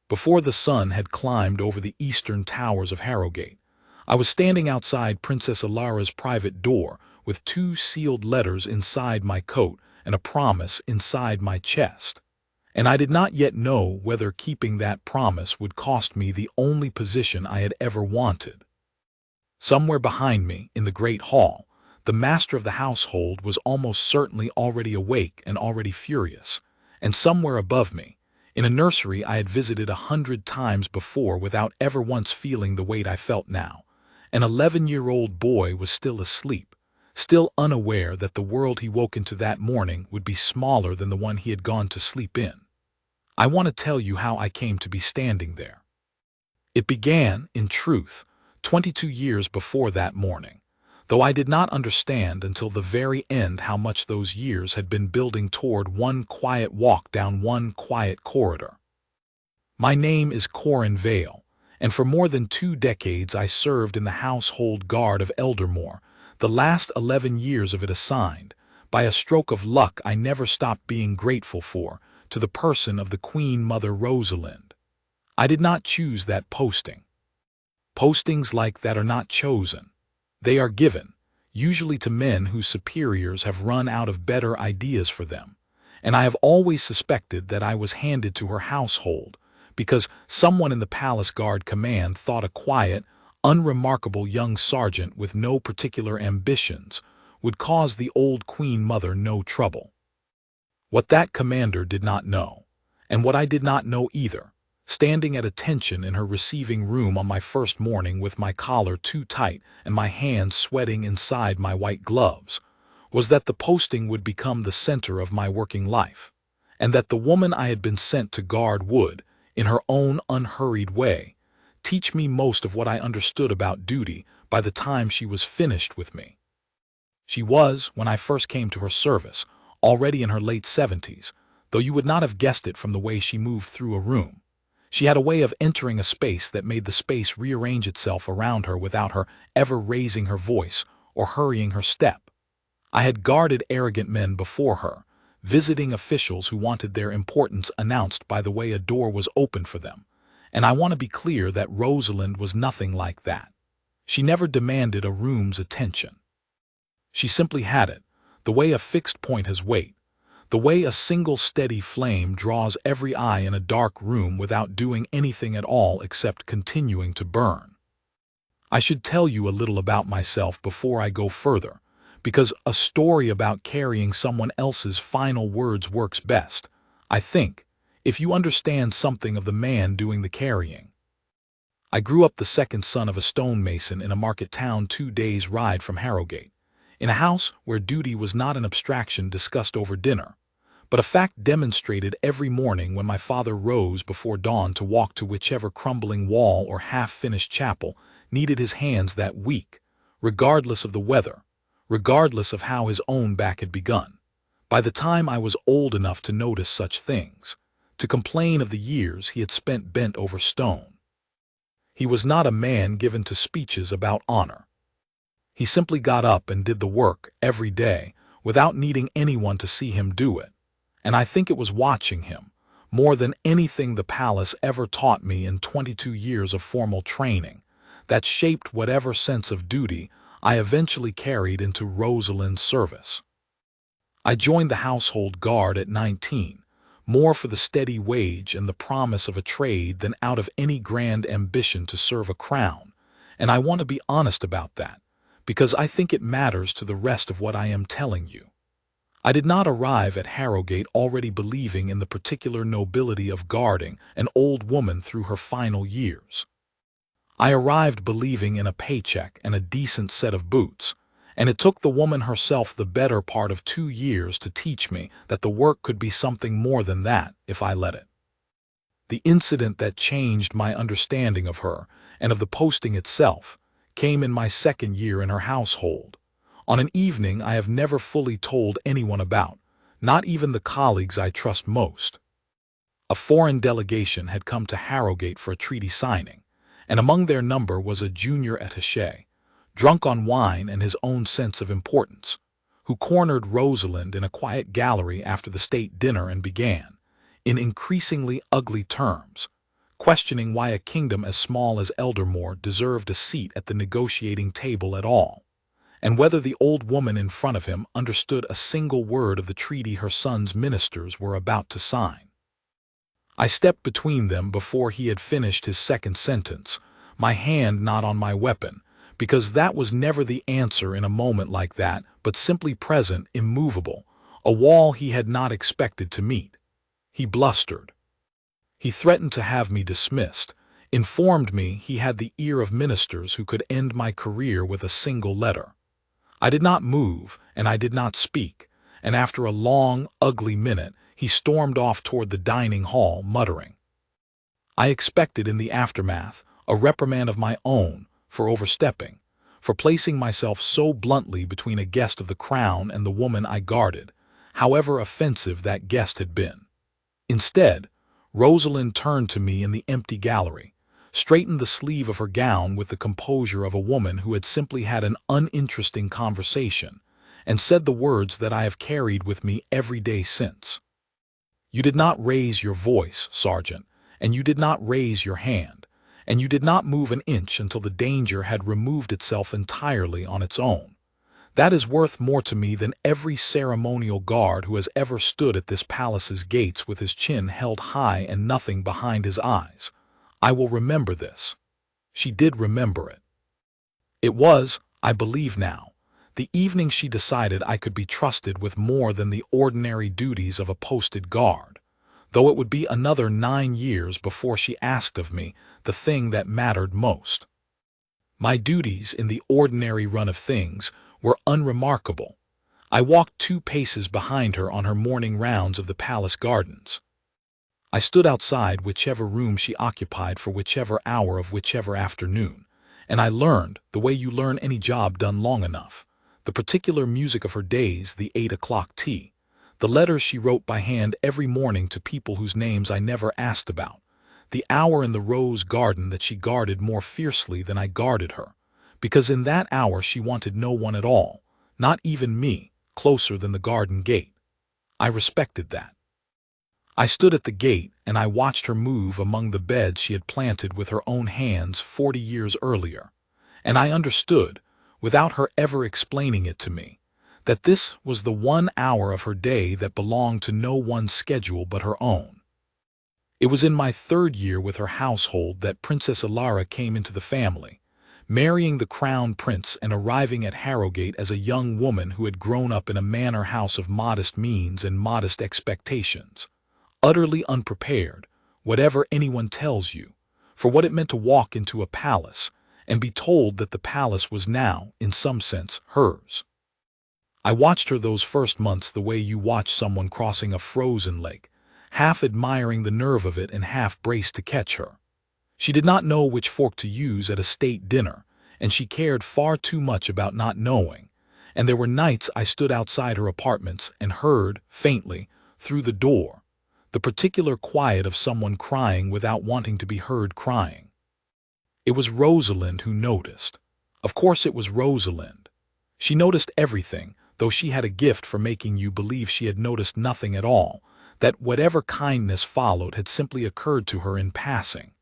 before the sun had climbed over the eastern towers of Harrogate. I was standing outside Princess Elara's private door with 2 sealed letters inside my coat and a promise inside my chest. And I did not yet know whether keeping that promise would cost me the only position I had ever wanted. Somewhere behind me, in the great hall, the master of the household was almost certainly already awake and already furious, and somewhere above me, in a nursery I had visited 100 times before without ever once feeling the weight I felt now, an 11-year-old boy was still asleep, still unaware that the world he woke into that morning would be smaller than the one he had gone to sleep in. I want to tell you how I came to be standing there. It began, in truth, 22 years before that morning, though I did not understand until the very end how much those years had been building toward one quiet walk down one quiet corridor. My name is Corin Vale, and for more than 2 decades I served in the household guard of Eldermoor, the last 11 years of it assigned, by a stroke of luck I never stopped being grateful for, to the person of the Queen Mother Rosalind. I did not choose that posting. Postings like that are not chosen. They are given, usually to men whose superiors have run out of better ideas for them, and I have always suspected that I was handed to her household, because someone in the Palace Guard Command thought a quiet, unremarkable young sergeant with no particular ambitions would cause the old Queen Mother no trouble. What that commander did not know, and what I did not know either, standing at attention in her receiving room on my first morning with my collar too tight and my hands sweating inside my white gloves, was that the posting would become the center of my working life, and that the woman I had been sent to guard would, in her own unhurried way, teach me most of what I understood about duty by the time she was finished with me. She was, when I first came to her service, already in her late 70s, though you would not have guessed it from the way she moved through a room. She had a way of entering a space that made the space rearrange itself around her without her ever raising her voice or hurrying her step. I had guarded arrogant men before her, visiting officials who wanted their importance announced by the way a door was opened for them, and I want to be clear that Rosalind was nothing like that. She never demanded a room's attention. She simply had it, the way a fixed point has weight, the way a single steady flame draws every eye in a dark room without doing anything at all except continuing to burn. I should tell you a little about myself before I go further, because a story about carrying someone else's final words works best, I think, if you understand something of the man doing the carrying. I grew up the second son of a stonemason in a market town 2 days' ride from Harrogate, in a house where duty was not an abstraction discussed over dinner, but a fact demonstrated every morning when my father rose before dawn to walk to whichever crumbling wall or half-finished chapel needed his hands that week, regardless of the weather, regardless of how his own back had begun. By the time I was old enough to notice such things, to complain of the years he had spent bent over stone. He was not a man given to speeches about honor. He simply got up and did the work every day without needing anyone to see him do it, and I think it was watching him, more than anything the palace ever taught me in 22 years of formal training, that shaped whatever sense of duty I eventually carried into Rosalind's service. I joined the household guard at 19, more for the steady wage and the promise of a trade than out of any grand ambition to serve a crown, and I want to be honest about that, because I think it matters to the rest of what I am telling you. I did not arrive at Harrogate already believing in the particular nobility of guarding an old woman through her final years. I arrived believing in a paycheck and a decent set of boots, and it took the woman herself the better part of 2 years to teach me that the work could be something more than that if I let it. The incident that changed my understanding of her and of the posting itself came in my 2nd year in her household, on an evening I have never fully told anyone about, not even the colleagues I trust most. A foreign delegation had come to Harrogate for a treaty signing, and among their number was a junior attaché, drunk on wine and his own sense of importance, who cornered Rosalind in a quiet gallery after the state dinner and began, in increasingly ugly terms, questioning why a kingdom as small as Eldermoor deserved a seat at the negotiating table at all, and whether the old woman in front of him understood a single word of the treaty her son's ministers were about to sign. I stepped between them before he had finished his second sentence, my hand not on my weapon, because that was never the answer in a moment like that, but simply present, immovable, a wall he had not expected to meet. He blustered. He threatened to have me dismissed, informed me he had the ear of ministers who could end my career with a single letter. I did not move, and I did not speak, and after a long, ugly minute, he stormed off toward the dining hall, muttering. I expected in the aftermath a reprimand of my own for overstepping, for placing myself so bluntly between a guest of the crown and the woman I guarded, however offensive that guest had been. Instead, Rosalind turned to me in the empty gallery, straightened the sleeve of her gown with the composure of a woman who had simply had an uninteresting conversation, and said the words that I have carried with me every day since. You did not raise your voice, Sergeant, and you did not raise your hand, and you did not move an inch until the danger had removed itself entirely on its own. That is worth more to me than every ceremonial guard who has ever stood at this palace's gates with his chin held high and nothing behind his eyes. I will remember this. She did remember it. It was, I believe now, the evening she decided I could be trusted with more than the ordinary duties of a posted guard, though it would be another 9 years before she asked of me the thing that mattered most. My duties in the ordinary run of things were unremarkable. I walked 2 paces behind her on her morning rounds of the palace gardens. I stood outside whichever room she occupied for whichever hour of whichever afternoon, and I learned, the way you learn any job done long enough, the particular music of her days, the 8 o'clock tea, the letters she wrote by hand every morning to people whose names I never asked about, the hour in the rose garden that she guarded more fiercely than I guarded her, because in that hour she wanted no one at all, not even me, closer than the garden gate. I respected that. I stood at the gate and I watched her move among the beds she had planted with her own hands 40 years earlier, and I understood, without her ever explaining it to me, that this was the 1 hour of her day that belonged to no one's schedule but her own. It was in my 3rd year with her household that Princess Elara came into the family, marrying the crown prince and arriving at Harrogate as a young woman who had grown up in a manor house of modest means and modest expectations, utterly unprepared, whatever anyone tells you, for what it meant to walk into a palace and be told that the palace was now, in some sense, hers. I watched her those first months the way you watch someone crossing a frozen lake, half admiring the nerve of it and half braced to catch her. She did not know which fork to use at a state dinner, and she cared far too much about not knowing, and there were nights I stood outside her apartments and heard, faintly, through the door, the particular quiet of someone crying without wanting to be heard crying. It was Rosalind who noticed. Of course it was Rosalind. She noticed everything, though she had a gift for making you believe she had noticed nothing at all, that whatever kindness followed had simply occurred to her in passing.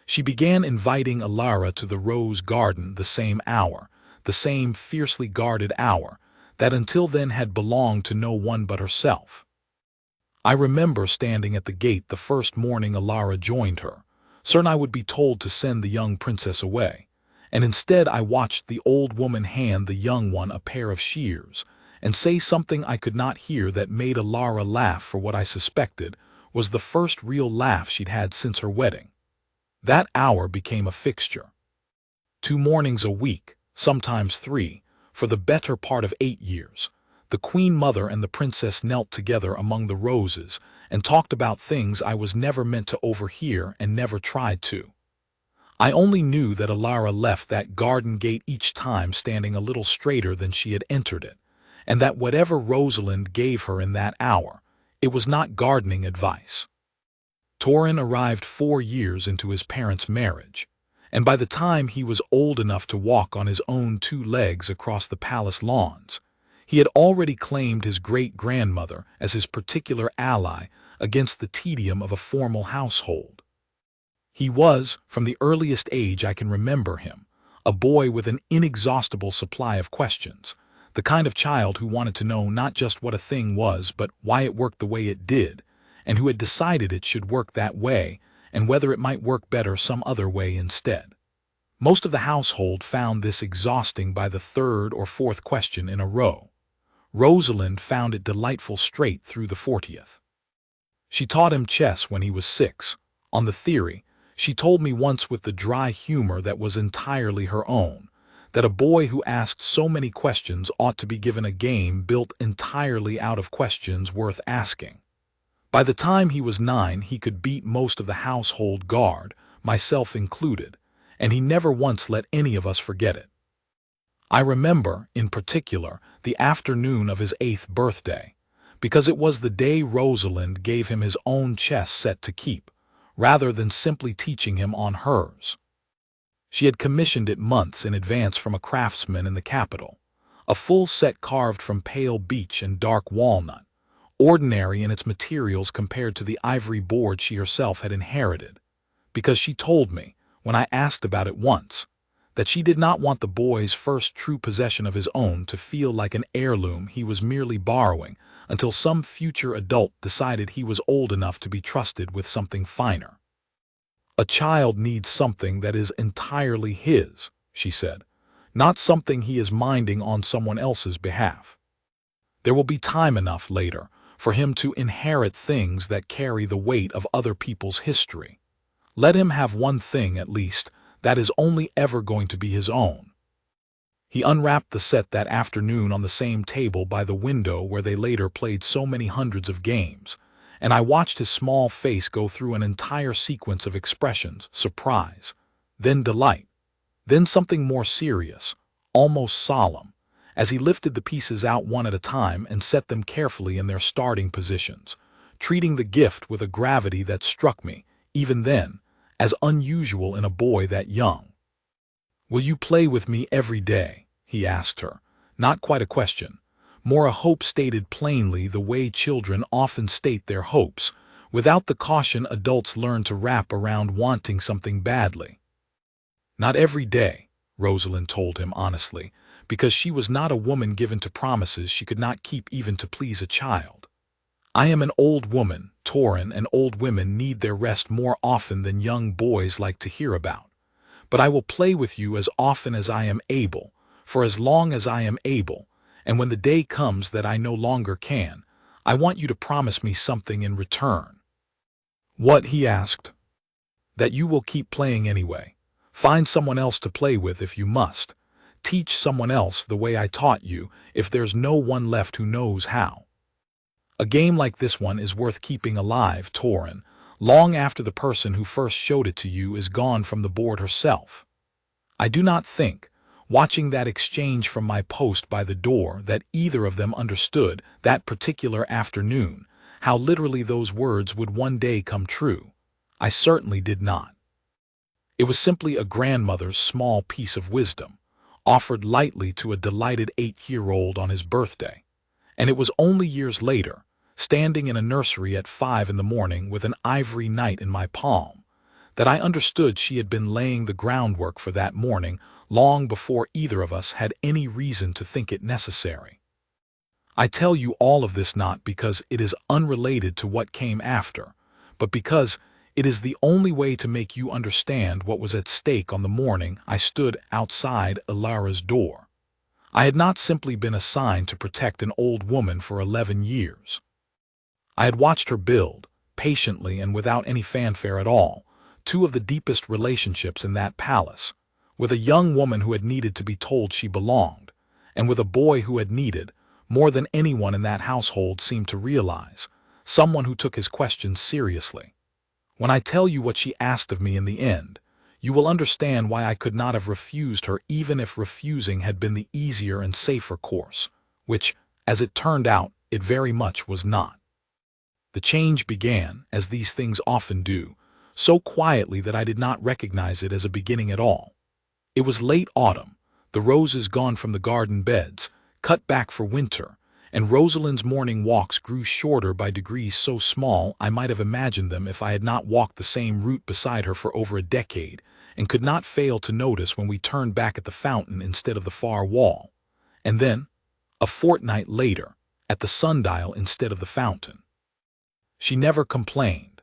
She began inviting Elara to the rose garden the same hour, the same fiercely guarded hour, that until then had belonged to no one but herself. I remember standing at the gate the first morning Elara joined her, certain I would be told to send the young princess away, and instead I watched the old woman hand the young one a pair of shears, and say something I could not hear that made Elara laugh for what I suspected was the first real laugh she'd had since her wedding. That hour became a fixture. 2 mornings a week, sometimes 3, for the better part of 8 years, the Queen Mother and the Princess knelt together among the roses and talked about things I was never meant to overhear and never tried to. I only knew that Elara left that garden gate each time standing a little straighter than she had entered it, and that whatever Rosalind gave her in that hour, it was not gardening advice. Torin arrived 4 years into his parents' marriage, and by the time he was old enough to walk on his own 2 legs across the palace lawns, he had already claimed his great-grandmother as his particular ally against the tedium of a formal household. He was, from the earliest age I can remember him, a boy with an inexhaustible supply of questions, the kind of child who wanted to know not just what a thing was, but why it worked the way it did, and who had decided it should work that way, and whether it might work better some other way instead. Most of the household found this exhausting by the third or fourth question in a row. Rosalind found it delightful straight through the 40th. She taught him chess when he was 6, on the theory, she told me once with the dry humor that was entirely her own, that a boy who asked so many questions ought to be given a game built entirely out of questions worth asking. By the time he was 9, he could beat most of the household guard, myself included, and he never once let any of us forget it. I remember, in particular, the afternoon of his 8th birthday, because it was the day Rosalind gave him his own chess set to keep, rather than simply teaching him on hers. She had commissioned it months in advance from a craftsman in the capital, a full set carved from pale beech and dark walnut, ordinary in its materials compared to the ivory board she herself had inherited, because she told me, when I asked about it once, that she did not want the boy's first true possession of his own to feel like an heirloom he was merely borrowing until some future adult decided he was old enough to be trusted with something finer. A child needs something that is entirely his, she said, not something he is minding on someone else's behalf. There will be time enough later for him to inherit things that carry the weight of other people's history. Let him have one thing, at least, that is only ever going to be his own. He unwrapped the set that afternoon on the same table by the window where they later played so many hundreds of games, and I watched his small face go through an entire sequence of expressions, surprise, then delight, then something more serious, almost solemn, as he lifted the pieces out one at a time and set them carefully in their starting positions, treating the gift with a gravity that struck me, even then, as unusual in a boy that young. "Will you play with me every day?" he asked her, not quite a question, more a hope stated plainly the way children often state their hopes, without the caution adults learn to wrap around wanting something badly. "Not every day," Rosalind told him honestly, because she was not a woman given to promises she could not keep even to please a child. "I am an old woman, Torin, and old women need their rest more often than young boys like to hear about. But I will play with you as often as I am able, for as long as I am able, and when the day comes that I no longer can, I want you to promise me something in return." "What?" he asked. "That you will keep playing anyway. Find someone else to play with if you must. Teach someone else the way I taught you if there's no one left who knows how. A game like this one is worth keeping alive, Torin, long after the person who first showed it to you is gone from the board herself." I do not think, watching that exchange from my post by the door, that either of them understood that particular afternoon how literally those words would one day come true. I certainly did not. It was simply a grandmother's small piece of wisdom, offered lightly to a delighted 8-year-old on his birthday, and it was only years later, standing in a nursery at 5 in the morning with an ivory knight in my palm, that I understood she had been laying the groundwork for that morning long before either of us had any reason to think it necessary. I tell you all of this not because it is unrelated to what came after, but because it is the only way to make you understand what was at stake on the morning I stood outside Elara's door. I had not simply been assigned to protect an old woman for 11 years. I had watched her build, patiently and without any fanfare at all, two of the deepest relationships in that palace, with a young woman who had needed to be told she belonged, and with a boy who had needed, more than anyone in that household seemed to realize, someone who took his questions seriously. When I tell you what she asked of me in the end, you will understand why I could not have refused her even if refusing had been the easier and safer course, which, as it turned out, it very much was not. The change began, as these things often do, so quietly that I did not recognize it as a beginning at all. It was late autumn, the roses gone from the garden beds, cut back for winter, and Rosalind's morning walks grew shorter by degrees so small I might have imagined them if I had not walked the same route beside her for over a decade, and could not fail to notice when we turned back at the fountain instead of the far wall, and then, a fortnight later, at the sundial instead of the fountain. She never complained.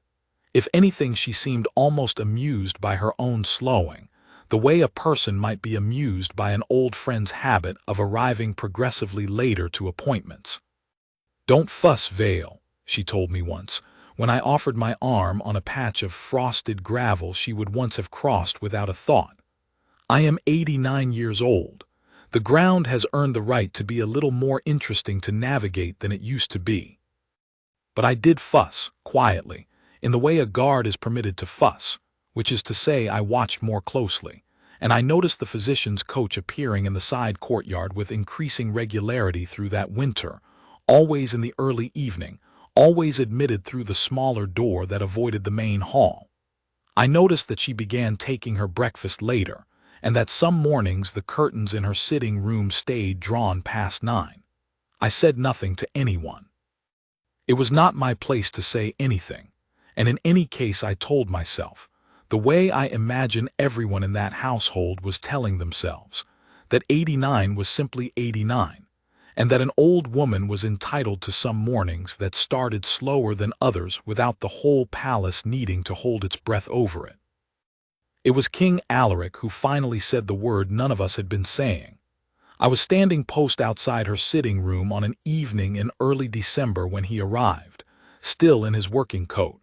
If anything, she seemed almost amused by her own slowing, the way a person might be amused by an old friend's habit of arriving progressively later to appointments. "Don't fuss, Vale," she told me once, when I offered my arm on a patch of frosted gravel she would once have crossed without a thought. "I am 89 years old. The ground has earned the right to be a little more interesting to navigate than it used to be." But I did fuss, quietly, in the way a guard is permitted to fuss, which is to say I watched more closely, and I noticed the physician's coach appearing in the side courtyard with increasing regularity through that winter, always in the early evening, always admitted through the smaller door that avoided the main hall. I noticed that she began taking her breakfast later, and that some mornings the curtains in her sitting room stayed drawn past 9. I said nothing to anyone. It was not my place to say anything, and in any case I told myself, the way I imagine everyone in that household was telling themselves, that 89 was simply 89, and that an old woman was entitled to some mornings that started slower than others without the whole palace needing to hold its breath over it. It was King Alaric who finally said the word none of us had been saying. I was standing post outside her sitting room on an evening in early December when he arrived, still in his working coat,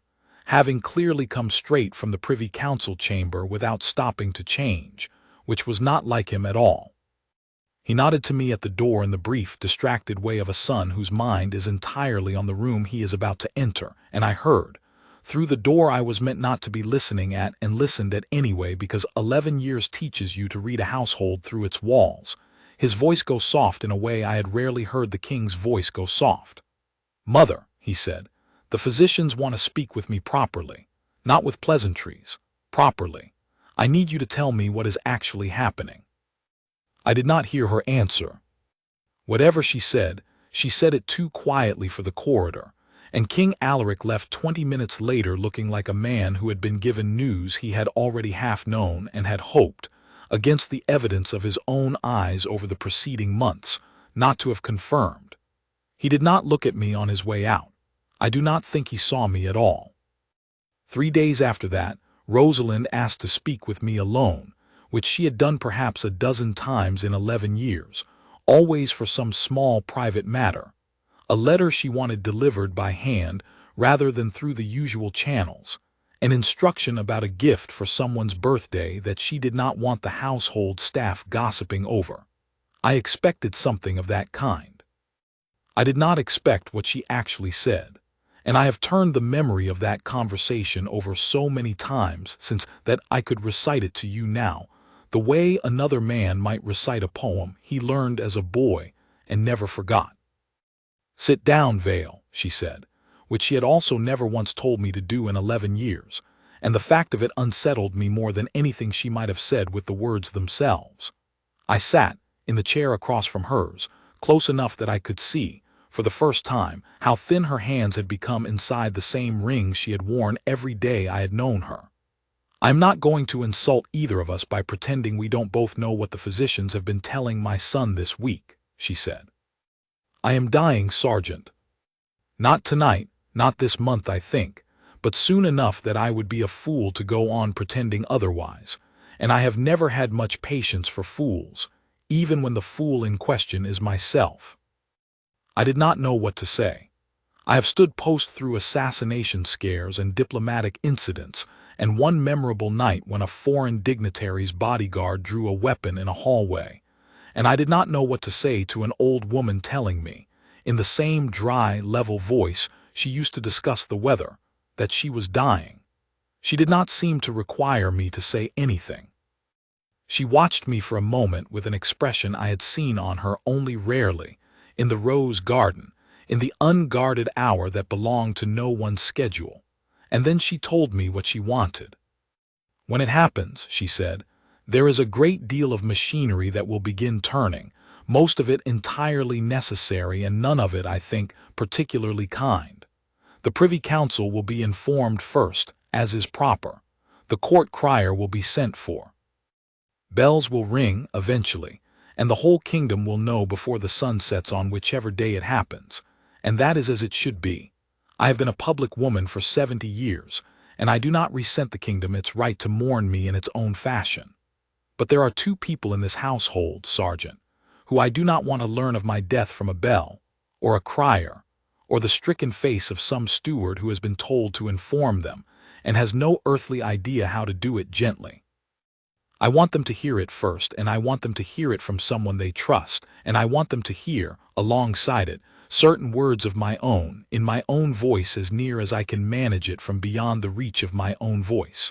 having clearly come straight from the Privy Council chamber without stopping to change, which was not like him at all. He nodded to me at the door in the brief, distracted way of a son whose mind is entirely on the room he is about to enter, and I heard, through the door I was meant not to be listening at and listened at anyway because 11 years teaches you to read a household through its walls, his voice go soft in a way I had rarely heard the king's voice go soft. "Mother," he said, "the physicians want to speak with me properly, not with pleasantries, properly. I need you to tell me what is actually happening." I did not hear her answer. Whatever she said it too quietly for the corridor, and King Alaric left 20 minutes later looking like a man who had been given news he had already half known and had hoped, against the evidence of his own eyes over the preceding months, not to have confirmed. He did not look at me on his way out. I do not think he saw me at all. 3 days after that, Rosalind asked to speak with me alone, which she had done perhaps a dozen times in 11 years, always for some small private matter, a letter she wanted delivered by hand rather than through the usual channels, an instruction about a gift for someone's birthday that she did not want the household staff gossiping over. I expected something of that kind. I did not expect what she actually said, and I have turned the memory of that conversation over so many times since that I could recite it to you now, the way another man might recite a poem he learned as a boy and never forgot. "Sit down, Vale," she said, which she had also never once told me to do in 11 years, and the fact of it unsettled me more than anything she might have said with the words themselves. I sat, in the chair across from hers, close enough that I could see, for the first time, how thin her hands had become inside the same rings she had worn every day I had known her. "I'm not going to insult either of us by pretending we don't both know what the physicians have been telling my son this week," she said. "I am dying, Sergeant. Not tonight, not this month, I think, but soon enough that I would be a fool to go on pretending otherwise, and I have never had much patience for fools, even when the fool in question is myself." I did not know what to say. I have stood post through assassination scares and diplomatic incidents, and one memorable night when a foreign dignitary's bodyguard drew a weapon in a hallway, and I did not know what to say to an old woman telling me, in the same dry, level voice she used to discuss the weather, that she was dying. She did not seem to require me to say anything. She watched me for a moment with an expression I had seen on her only rarely, in the rose garden, in the unguarded hour that belonged to no one's schedule, and then she told me what she wanted. "When it happens," she said, "there is a great deal of machinery that will begin turning, most of it entirely necessary and none of it, I think, particularly kind. The Privy Council will be informed first, as is proper. The court crier will be sent for. Bells will ring, eventually, and the whole kingdom will know before the sun sets on whichever day it happens, and that is as it should be. I have been a public woman for 70 years, and I do not resent the kingdom its right to mourn me in its own fashion. But there are two people in this household, Sergeant, who I do not want to learn of my death from a bell, or a crier, or the stricken face of some steward who has been told to inform them, and has no earthly idea how to do it gently. I want them to hear it first, and I want them to hear it from someone they trust, and I want them to hear, alongside it, certain words of my own, in my own voice as near as I can manage it from beyond the reach of my own voice.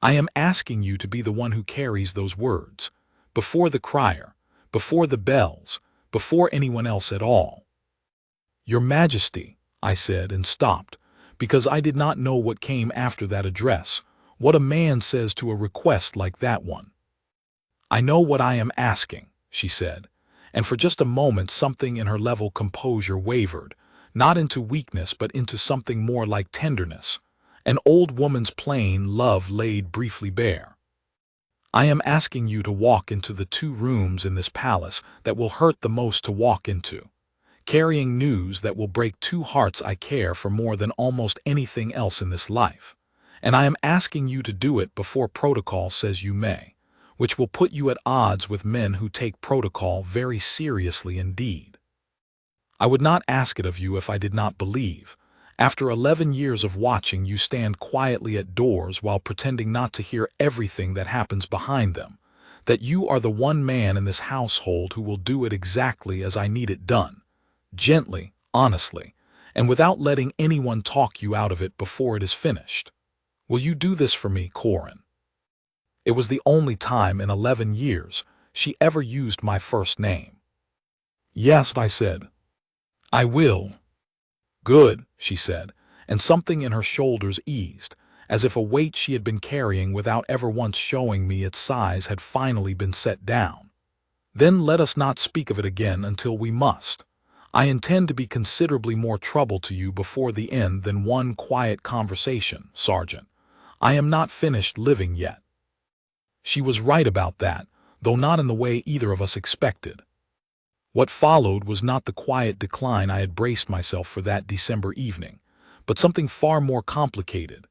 I am asking you to be the one who carries those words, before the crier, before the bells, before anyone else at all. Your Majesty, I said and stopped, because I did not know what came after that address, what a man says to a request like that one. I know what I am asking, she said, and for just a moment something in her level composure wavered, not into weakness but into something more like tenderness, an old woman's plain love laid briefly bare. I am asking you to walk into the 2 rooms in this palace that will hurt the most to walk into, carrying news that will break 2 hearts I care for more than almost anything else in this life. And I am asking you to do it before protocol says you may, which will put you at odds with men who take protocol very seriously indeed. I would not ask it of you if I did not believe, after 11 years of watching you stand quietly at doors while pretending not to hear everything that happens behind them, that you are the one man in this household who will do it exactly as I need it done, gently, honestly, and without letting anyone talk you out of it before it is finished. Will you do this for me, Corin? It was the only time in 11 years she ever used my first name. Yes, I said. I will. Good, she said, and something in her shoulders eased, as if a weight she had been carrying without ever once showing me its size had finally been set down. Then let us not speak of it again until we must. I intend to be considerably more trouble to you before the end than one quiet conversation, Sergeant. I am not finished living yet. She was right about that, though not in the way either of us expected. What followed was not the quiet decline I had braced myself for that December evening, but something far more complicated.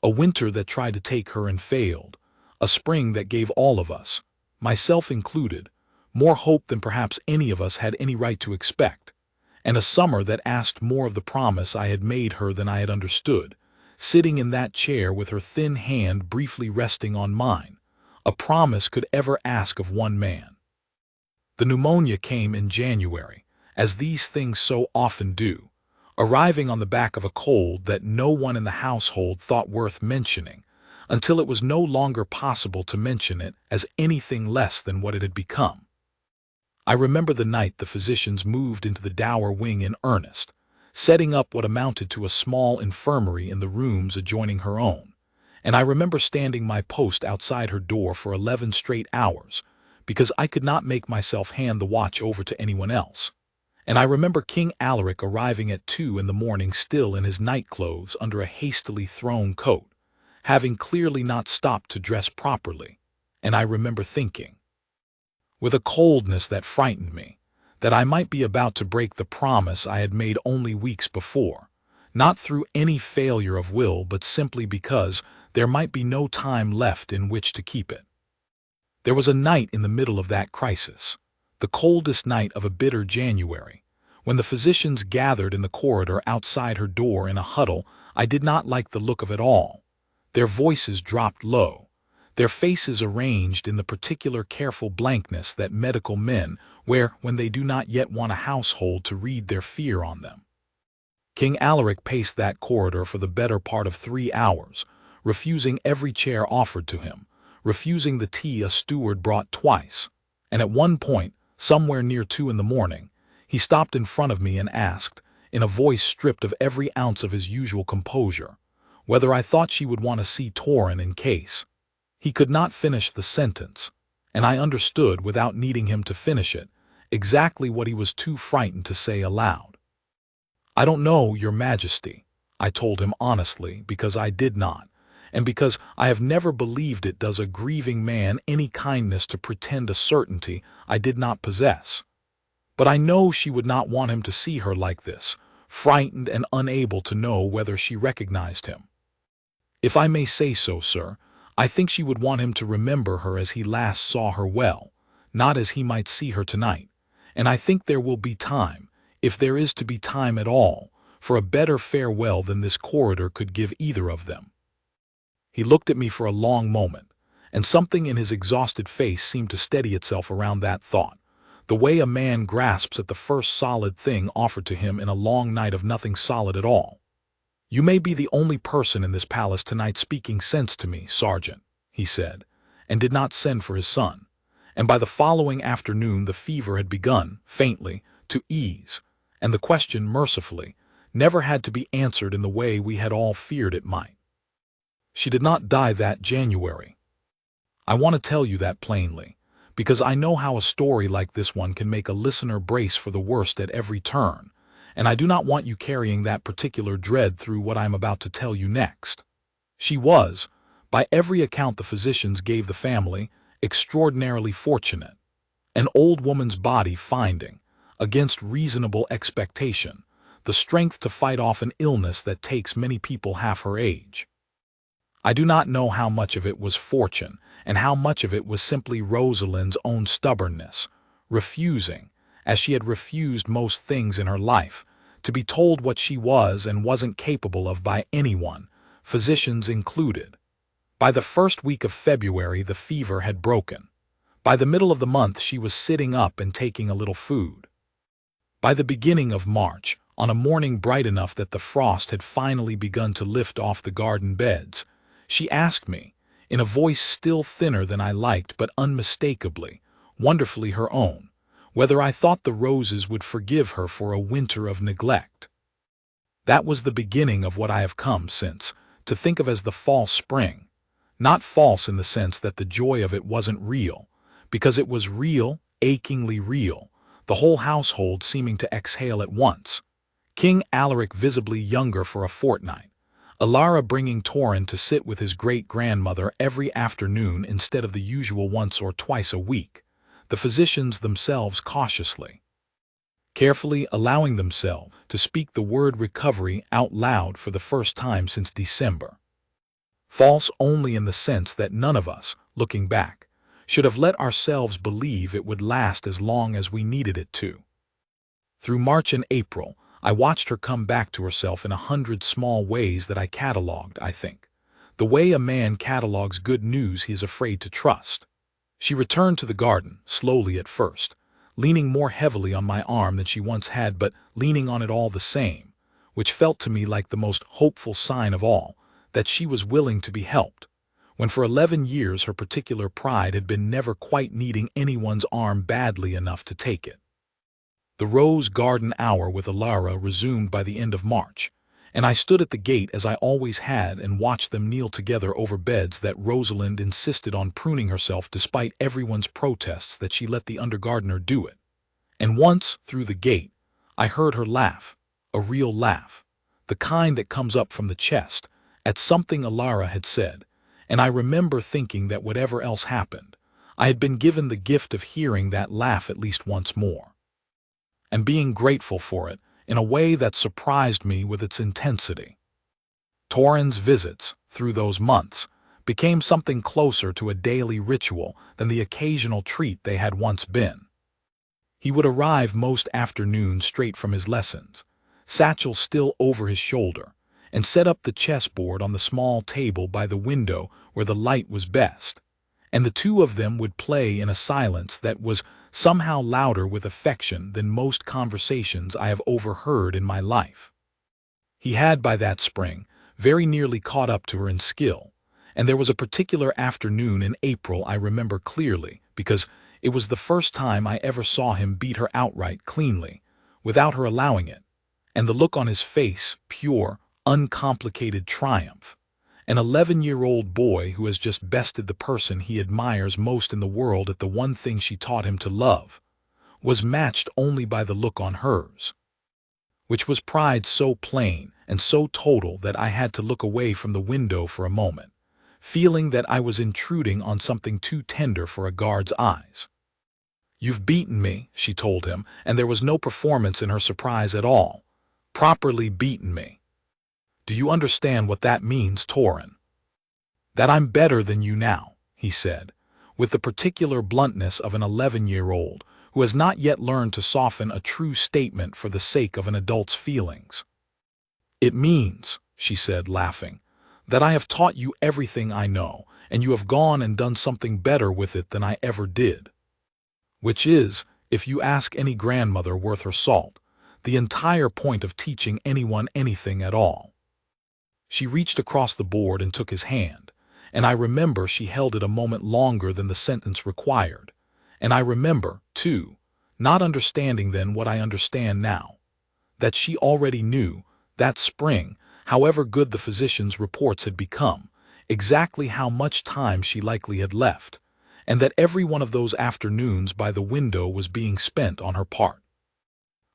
A winter that tried to take her and failed, a spring that gave all of us, myself included, more hope than perhaps any of us had any right to expect, and a summer that asked more of the promise I had made her than I had understood, sitting in that chair with her thin hand briefly resting on mine, a promise could ever ask of one man. The pneumonia came in January, as these things so often do, arriving on the back of a cold that no one in the household thought worth mentioning, until it was no longer possible to mention it as anything less than what it had become. I remember the night the physicians moved into the dower wing in earnest, setting up what amounted to a small infirmary in the rooms adjoining her own, and I remember standing my post outside her door for 11 straight hours, because I could not make myself hand the watch over to anyone else. And I remember King Alaric arriving at 2 in the morning still in his night clothes under a hastily thrown coat, having clearly not stopped to dress properly, and I remember thinking, with a coldness that frightened me, that I might be about to break the promise I had made only weeks before, not through any failure of will but simply because there might be no time left in which to keep it. There was a night in the middle of that crisis, the coldest night of a bitter January, when the physicians gathered in the corridor outside her door in a huddle. I did not like the look of it all. Their voices dropped low, their faces arranged in the particular careful blankness that medical men wear when they do not yet want a household to read their fear on them. King Alaric paced that corridor for the better part of 3 hours, refusing every chair offered to him, refusing the tea a steward brought twice, and at one point, somewhere near 2 in the morning, he stopped in front of me and asked, in a voice stripped of every ounce of his usual composure, whether I thought she would want to see Torin in case. He could not finish the sentence, and I understood without needing him to finish it, exactly what he was too frightened to say aloud. "I don't know, Your Majesty," I told him honestly, because I did not, and because I have never believed it does a grieving man any kindness to pretend a certainty I did not possess. But I know she would not want him to see her like this, frightened and unable to know whether she recognized him. "If I may say so, sir, I think she would want him to remember her as he last saw her well, not as he might see her tonight, and I think there will be time, if there is to be time at all, for a better farewell than this corridor could give either of them." He looked at me for a long moment, and something in his exhausted face seemed to steady itself around that thought, the way a man grasps at the first solid thing offered to him in a long night of nothing solid at all. "You may be the only person in this palace tonight speaking sense to me, Sergeant," he said, and did not send for his son. And by the following afternoon the fever had begun, faintly, to ease, and the question, mercifully, never had to be answered in the way we had all feared it might. She did not die that January. I want to tell you that plainly, because I know how a story like this one can make a listener brace for the worst at every turn, and I do not want you carrying that particular dread through what I am about to tell you next. She was, by every account the physicians gave the family, extraordinarily fortunate. An old woman's body finding, against reasonable expectation, the strength to fight off an illness that takes many people half her age. I do not know how much of it was fortune, and how much of it was simply Rosalind's own stubbornness, refusing, as she had refused most things in her life, to be told what she was and wasn't capable of by anyone, physicians included. By the first week of February the fever had broken. By the middle of the month she was sitting up and taking a little food. By the beginning of March, on a morning bright enough that the frost had finally begun to lift off the garden beds, she asked me, in a voice still thinner than I liked but unmistakably, wonderfully her own, whether I thought the roses would forgive her for a winter of neglect. That was the beginning of what I have come since to think of as the false spring, not false in the sense that the joy of it wasn't real, because it was real, achingly real, the whole household seeming to exhale at once. King Alaric visibly younger for a fortnight, Elara bringing Torin to sit with his great-grandmother every afternoon instead of the usual once or twice a week, the physicians themselves cautiously, carefully allowing themselves to speak the word recovery out loud for the first time since December. False only in the sense that none of us, looking back, should have let ourselves believe it would last as long as we needed it to. Through March and April, I watched her come back to herself in 100 small ways that I catalogued, I think. The way a man catalogues good news he is afraid to trust. She returned to the garden, slowly at first, leaning more heavily on my arm than she once had, but leaning on it all the same, which felt to me like the most hopeful sign of all, that she was willing to be helped, when for 11 years her particular pride had been never quite needing anyone's arm badly enough to take it. The rose garden hour with Elara resumed by the end of March, and I stood at the gate as I always had and watched them kneel together over beds that Rosalind insisted on pruning herself despite everyone's protests that she let the undergardener do it. And once, through the gate, I heard her laugh, a real laugh, the kind that comes up from the chest, at something Elara had said, and I remember thinking that whatever else happened, I had been given the gift of hearing that laugh at least once more, and being grateful for it in a way that surprised me with its intensity. Torin's visits, through those months, became something closer to a daily ritual than the occasional treat they had once been. He would arrive most afternoons straight from his lessons, satchel still over his shoulder, and set up the chessboard on the small table by the window where the light was best, and the two of them would play in a silence that was somehow louder with affection than most conversations I have overheard in my life. He had by that spring very nearly caught up to her in skill, and there was a particular afternoon in April I remember clearly, because it was the first time I ever saw him beat her outright cleanly, without her allowing it, and the look on his face, pure, uncomplicated triumph. An 11-year-old boy who has just bested the person he admires most in the world at the one thing she taught him to love, was matched only by the look on hers, which was pride so plain and so total that I had to look away from the window for a moment, feeling that I was intruding on something too tender for a guard's eyes. "You've beaten me," she told him, and there was no performance in her surprise at all. "Properly beaten me. Do you understand what that means, Torin?" "That I'm better than you now," he said, with the particular bluntness of an 11-year-old who has not yet learned to soften a true statement for the sake of an adult's feelings. "It means," she said, laughing, "that I have taught you everything I know, and you have gone and done something better with it than I ever did. Which is, if you ask any grandmother worth her salt, the entire point of teaching anyone anything at all." She reached across the board and took his hand, and I remember she held it a moment longer than the sentence required. And I remember, too, not understanding then what I understand now, that she already knew, that spring, however good the physician's reports had become, exactly how much time she likely had left, and that every one of those afternoons by the window was being spent on her part,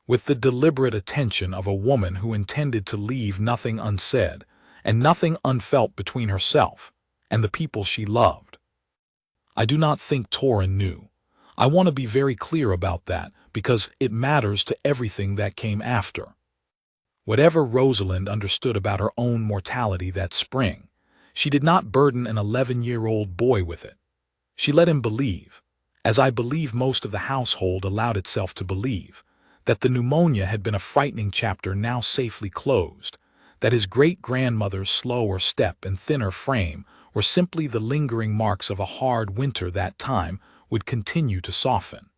with the deliberate attention of a woman who intended to leave nothing unsaid and nothing unfelt between herself and the people she loved. I do not think Torin knew. I want to be very clear about that, because it matters to everything that came after. Whatever Rosalind understood about her own mortality that spring, she did not burden an 11-year-old boy with it. She let him believe, as I believe most of the household allowed itself to believe, that the pneumonia had been a frightening chapter now safely closed, that his great-grandmother's slower step and thinner frame were simply the lingering marks of a hard winter that time would continue to soften.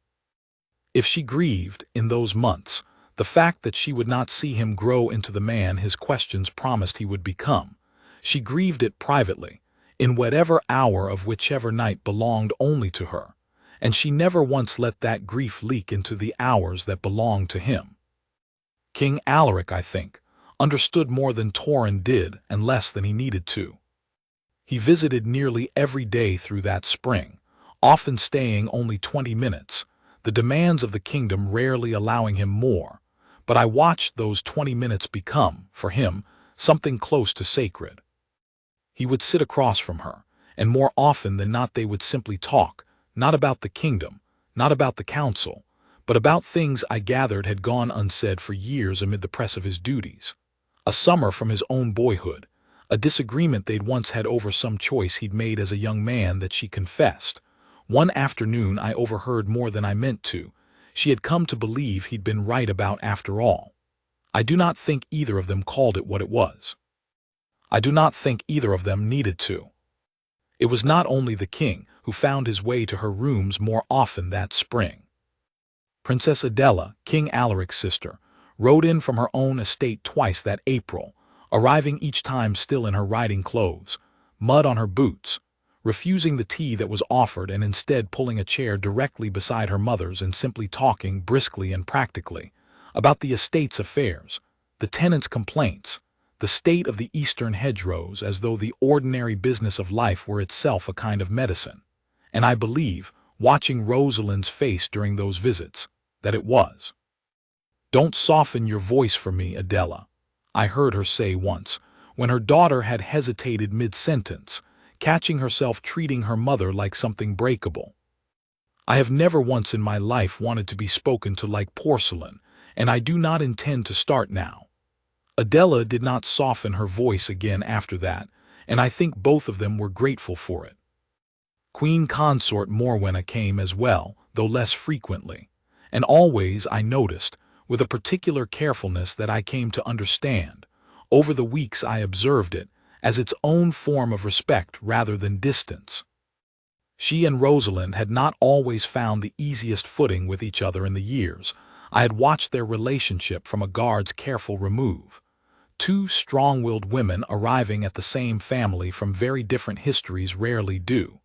If she grieved, in those months, the fact that she would not see him grow into the man his questions promised he would become, she grieved it privately, in whatever hour of whichever night belonged only to her, and she never once let that grief leak into the hours that belonged to him. King Alaric, I think, understood more than Torin did and less than he needed to. He visited nearly every day through that spring, often staying only 20 minutes, the demands of the kingdom rarely allowing him more, but I watched those 20 minutes become, for him, something close to sacred. He would sit across from her, and more often than not they would simply talk, not about the kingdom, not about the council, but about things I gathered had gone unsaid for years amid the press of his duties. A summer from his own boyhood, a disagreement they'd once had over some choice he'd made as a young man that she confessed. One afternoon I overheard more than I meant to. She had come to believe he'd been right about after all. I do not think either of them called it what it was. I do not think either of them needed to. It was not only the king who found his way to her rooms more often that spring. Princess Adela, King Alaric's sister, rode in from her own estate twice that April, arriving each time still in her riding clothes, mud on her boots, refusing the tea that was offered and instead pulling a chair directly beside her mother's and simply talking briskly and practically about the estate's affairs, the tenants' complaints, the state of the eastern hedgerows, as though the ordinary business of life were itself a kind of medicine. And I believe, watching Rosalind's face during those visits, that it was. "Don't soften your voice for me, Adela," I heard her say once, when her daughter had hesitated mid-sentence, catching herself treating her mother like something breakable. "I have never once in my life wanted to be spoken to like porcelain, and I do not intend to start now." Adela did not soften her voice again after that, and I think both of them were grateful for it. Queen Consort Morwenna came as well, though less frequently, and always, I noticed, with a particular carefulness that I came to understand. Over the weeks I observed it, as its own form of respect rather than distance. She and Rosalind had not always found the easiest footing with each other in the years. I had watched their relationship from a guard's careful remove. Two strong-willed women arriving at the same family from very different histories rarely do.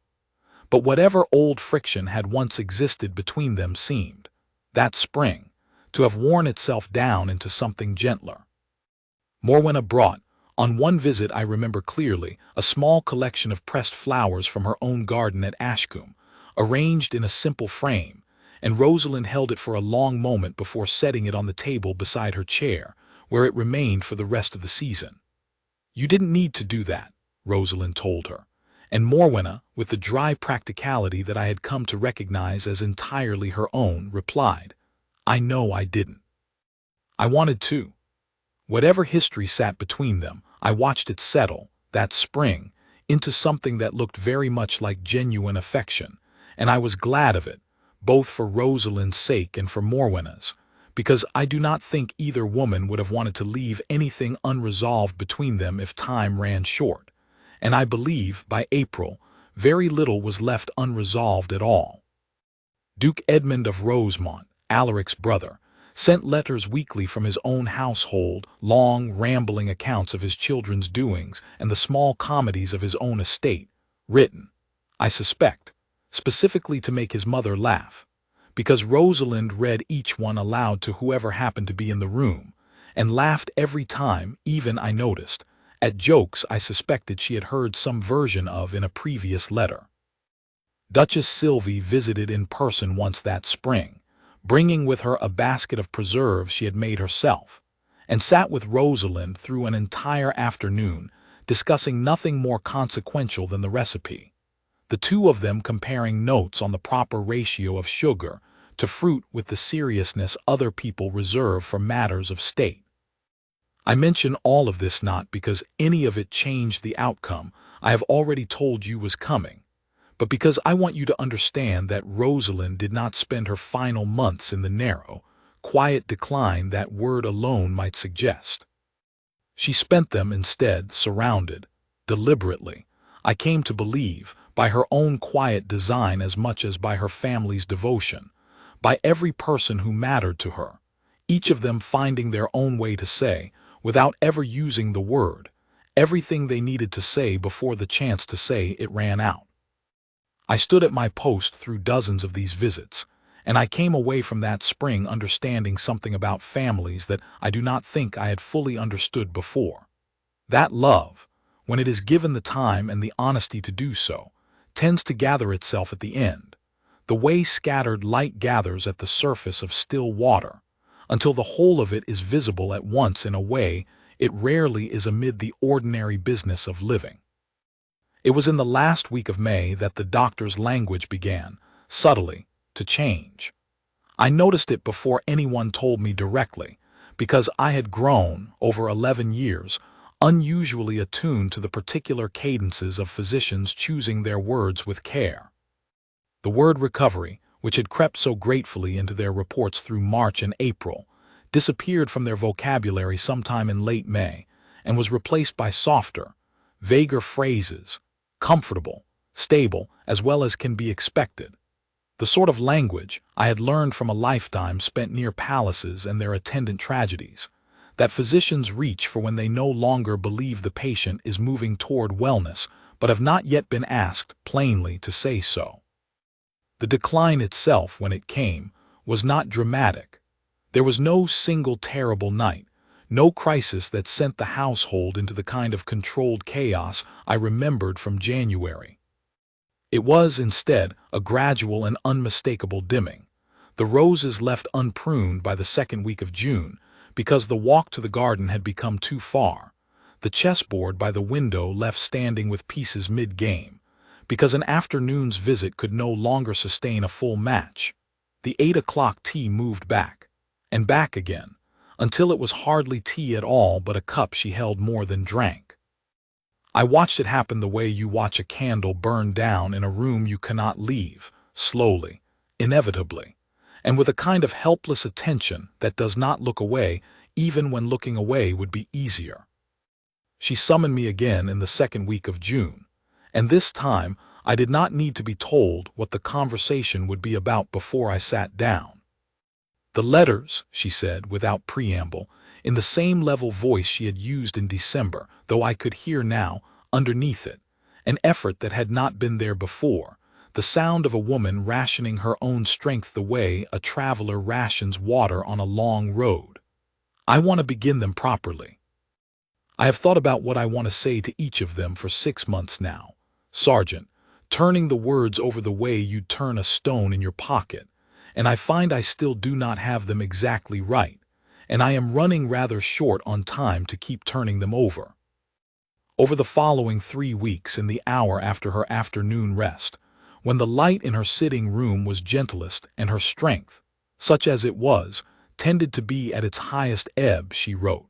But whatever old friction had once existed between them seemed, that spring, to have worn itself down into something gentler. Morwenna brought, on one visit I remember clearly, a small collection of pressed flowers from her own garden at Ashcombe, arranged in a simple frame, and Rosalind held it for a long moment before setting it on the table beside her chair, where it remained for the rest of the season. "You didn't need to do that," Rosalind told her, and Morwenna, with the dry practicality that I had come to recognize as entirely her own, replied, "I know I didn't. I wanted to." Whatever history sat between them, I watched it settle, that spring, into something that looked very much like genuine affection, and I was glad of it, both for Rosalind's sake and for Morwenna's, because I do not think either woman would have wanted to leave anything unresolved between them if time ran short, and I believe, by April, very little was left unresolved at all. Duke Edmund of Rosemont, Alaric's brother, sent letters weekly from his own household, long, rambling accounts of his children's doings and the small comedies of his own estate, written, I suspect, specifically to make his mother laugh, because Rosalind read each one aloud to whoever happened to be in the room, and laughed every time, even, I noticed, at jokes I suspected she had heard some version of in a previous letter. Duchess Sylvie visited in person once that spring, bringing with her a basket of preserves she had made herself, and sat with Rosalind through an entire afternoon, discussing nothing more consequential than the recipe, the two of them comparing notes on the proper ratio of sugar to fruit with the seriousness other people reserve for matters of state. I mention all of this not because any of it changed the outcome I have already told you was coming, but because I want you to understand that Rosalind did not spend her final months in the narrow, quiet decline that word alone might suggest. She spent them instead surrounded, deliberately, I came to believe, by her own quiet design as much as by her family's devotion, by every person who mattered to her, each of them finding their own way to say, without ever using the word, everything they needed to say before the chance to say it ran out. I stood at my post through dozens of these visits, and I came away from that spring understanding something about families that I do not think I had fully understood before. That love, when it is given the time and the honesty to do so, tends to gather itself at the end, the way scattered light gathers at the surface of still water, until the whole of it is visible at once in a way it rarely is amid the ordinary business of living. It was in the last week of May that the doctor's language began, subtly, to change. I noticed it before anyone told me directly, because I had grown, over 11 years, unusually attuned to the particular cadences of physicians choosing their words with care. The word recovery, which had crept so gratefully into their reports through March and April, disappeared from their vocabulary sometime in late May, and was replaced by softer, vaguer phrases, comfortable, stable, as well as can be expected. The sort of language I had learned from a lifetime spent near palaces and their attendant tragedies, that physicians reach for when they no longer believe the patient is moving toward wellness but have not yet been asked plainly to say so. The decline itself, when it came, was not dramatic. There was no single terrible night, no crisis that sent the household into the kind of controlled chaos I remembered from January. It was, instead, a gradual and unmistakable dimming, the roses left unpruned by the second week of June, because the walk to the garden had become too far, the chessboard by the window left standing with pieces mid-game, because an afternoon's visit could no longer sustain a full match. The 8 o'clock tea moved back, and back again, until it was hardly tea at all but a cup she held more than drank. I watched it happen the way you watch a candle burn down in a room you cannot leave, slowly, inevitably, and with a kind of helpless attention that does not look away even when looking away would be easier. She summoned me again in the second week of June, and this time I did not need to be told what the conversation would be about before I sat down. "The letters," she said, without preamble, in the same level voice she had used in December, though I could hear now, underneath it, an effort that had not been there before, the sound of a woman rationing her own strength the way a traveler rations water on a long road. "I want to begin them properly. I have thought about what I want to say to each of them for 6 months now, Sergeant, turning the words over the way you'd turn a stone in your pocket, and I find I still do not have them exactly right, and I am running rather short on time to keep turning them over. Over the following 3 weeks, in the hour after her afternoon rest, when the light in her sitting room was gentlest and her strength, such as it was, tended to be at its highest ebb, she wrote.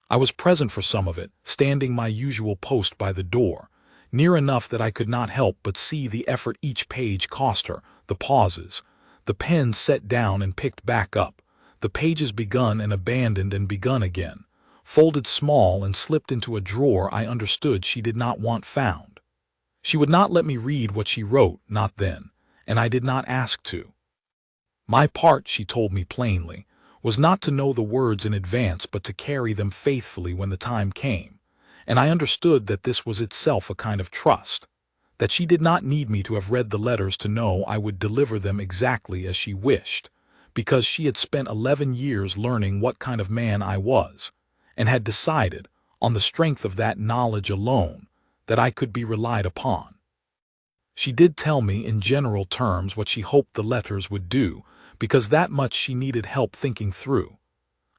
I was present for some of it, standing my usual post by the door, near enough that I could not help but see the effort each page cost her, the pauses, the pen set down and picked back up, the pages begun and abandoned and begun again, folded small and slipped into a drawer I understood she did not want found. She would not let me read what she wrote, not then, and I did not ask to. My part, she told me plainly, was not to know the words in advance but to carry them faithfully when the time came, and I understood that this was itself a kind of trust, that she did not need me to have read the letters to know I would deliver them exactly as she wished, because she had spent 11 years learning what kind of man I was, and had decided, on the strength of that knowledge alone, that I could be relied upon. She did tell me in general terms what she hoped the letters would do, because that much she needed help thinking through.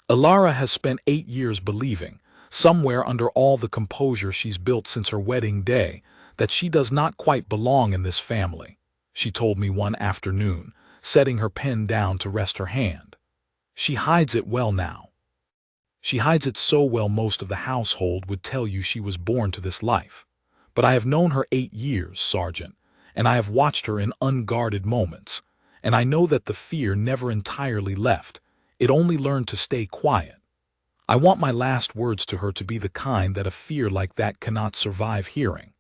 Elara has spent 8 years believing, somewhere under all the composure she's built since her wedding day, that she does not quite belong in this family, she told me one afternoon, setting her pen down to rest her hand. She hides it well now. She hides it so well most of the household would tell you she was born to this life. But I have known her 8 years, Sergeant, and I have watched her in unguarded moments, and I know that the fear never entirely left, it only learned to stay quiet. I want my last words to her to be the kind that a fear like that cannot survive hearing.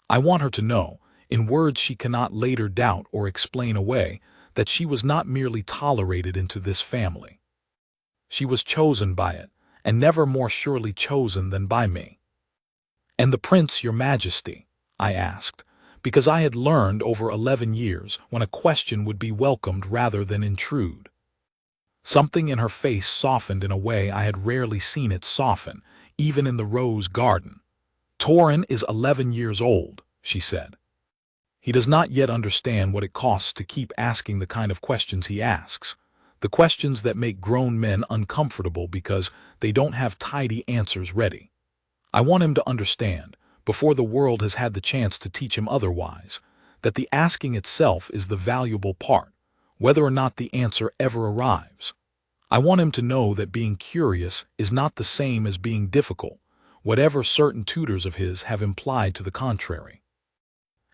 I want her to know, in words she cannot later doubt or explain away, that she was not merely tolerated into this family. She was chosen by it, and never more surely chosen than by me. "And the prince, your majesty?" I asked, because I had learned over 11 years when a question would be welcomed rather than intrude. Something in her face softened in a way I had rarely seen it soften, even in the rose garden. "Torin is 11 years old," she said. "He does not yet understand what it costs to keep asking the kind of questions he asks, the questions that make grown men uncomfortable because they don't have tidy answers ready. I want him to understand, before the world has had the chance to teach him otherwise, that the asking itself is the valuable part, whether or not the answer ever arrives. I want him to know that being curious is not the same as being difficult, whatever certain tutors of his have implied to the contrary.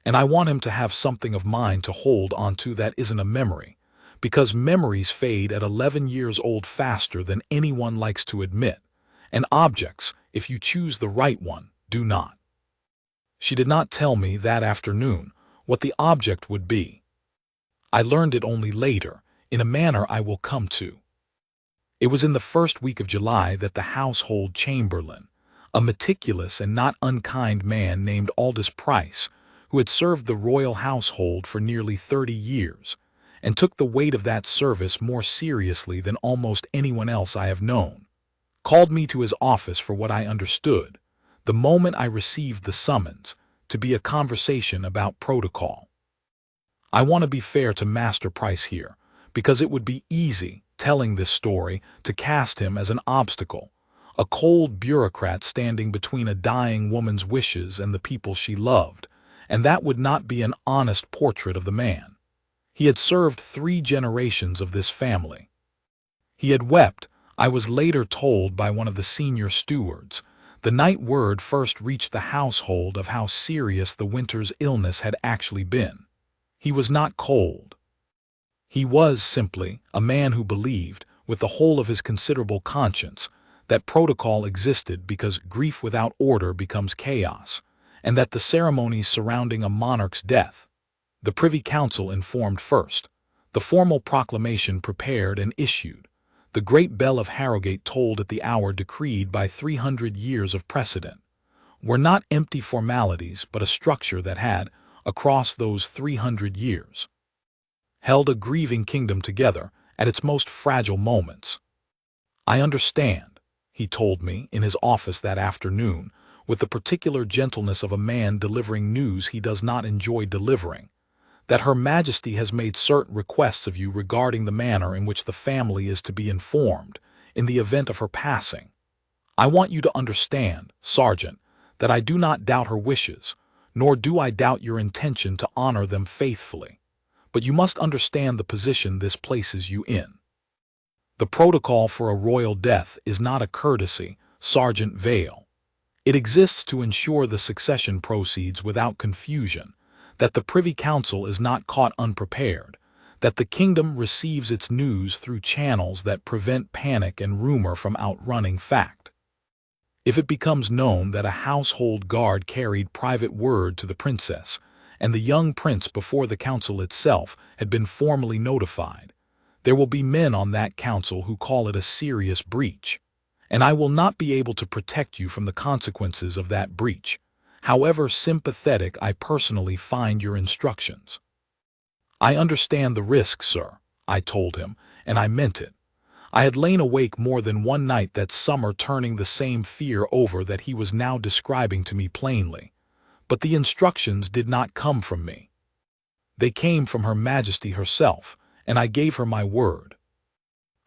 And I want him to have something of mine to hold onto that isn't a memory, because memories fade at 11 years old faster than anyone likes to admit, and objects, if you choose the right one, do not. She did not tell me that afternoon what the object would be. I learned it only later, in a manner I will come to. It was in the first week of July that the household chamberlain, a meticulous and not unkind man named Aldous Price, who had served the royal household for nearly 30 years, and took the weight of that service more seriously than almost anyone else I have known, called me to his office for what I understood, the moment I received the summons, to be a conversation about protocol. I want to be fair to Master Price here, because it would be easy, telling this story, to cast him as an obstacle, a cold bureaucrat standing between a dying woman's wishes and the people she loved, and that would not be an honest portrait of the man. He had served 3 generations of this family. He had wept, I was later told by one of the senior stewards, the night word first reached the household of how serious the winter's illness had actually been. He was not cold. He was simply a man who believed, with the whole of his considerable conscience, that protocol existed because grief without order becomes chaos, and that the ceremonies surrounding a monarch's death, the Privy Council informed first, the formal proclamation prepared and issued, the great bell of Harrogate tolled at the hour decreed by 300 years of precedent, were not empty formalities but a structure that had, across those 300 years, held a grieving kingdom together at its most fragile moments. "I understand," he told me in his office that afternoon, with the particular gentleness of a man delivering news he does not enjoy delivering, that Her Majesty has made certain requests of you regarding the manner in which the family is to be informed in the event of her passing. I want you to understand, Sergeant, that I do not doubt her wishes, nor do I doubt your intention to honor them faithfully. But you must understand the position this places you in. The protocol for a royal death is not a courtesy, Sergeant Vale. It exists to ensure the succession proceeds without confusion, that the Privy Council is not caught unprepared, that the kingdom receives its news through channels that prevent panic and rumor from outrunning fact. If it becomes known that a household guard carried private word to the princess, and the young prince before the council itself had been formally notified, there will be men on that council who call it a serious breach, and I will not be able to protect you from the consequences of that breach, however sympathetic I personally find your instructions. I understand the risk, sir, I told him, and I meant it. I had lain awake more than one night that summer turning the same fear over that he was now describing to me plainly, but the instructions did not come from me. They came from Her Majesty herself, and I gave her my word.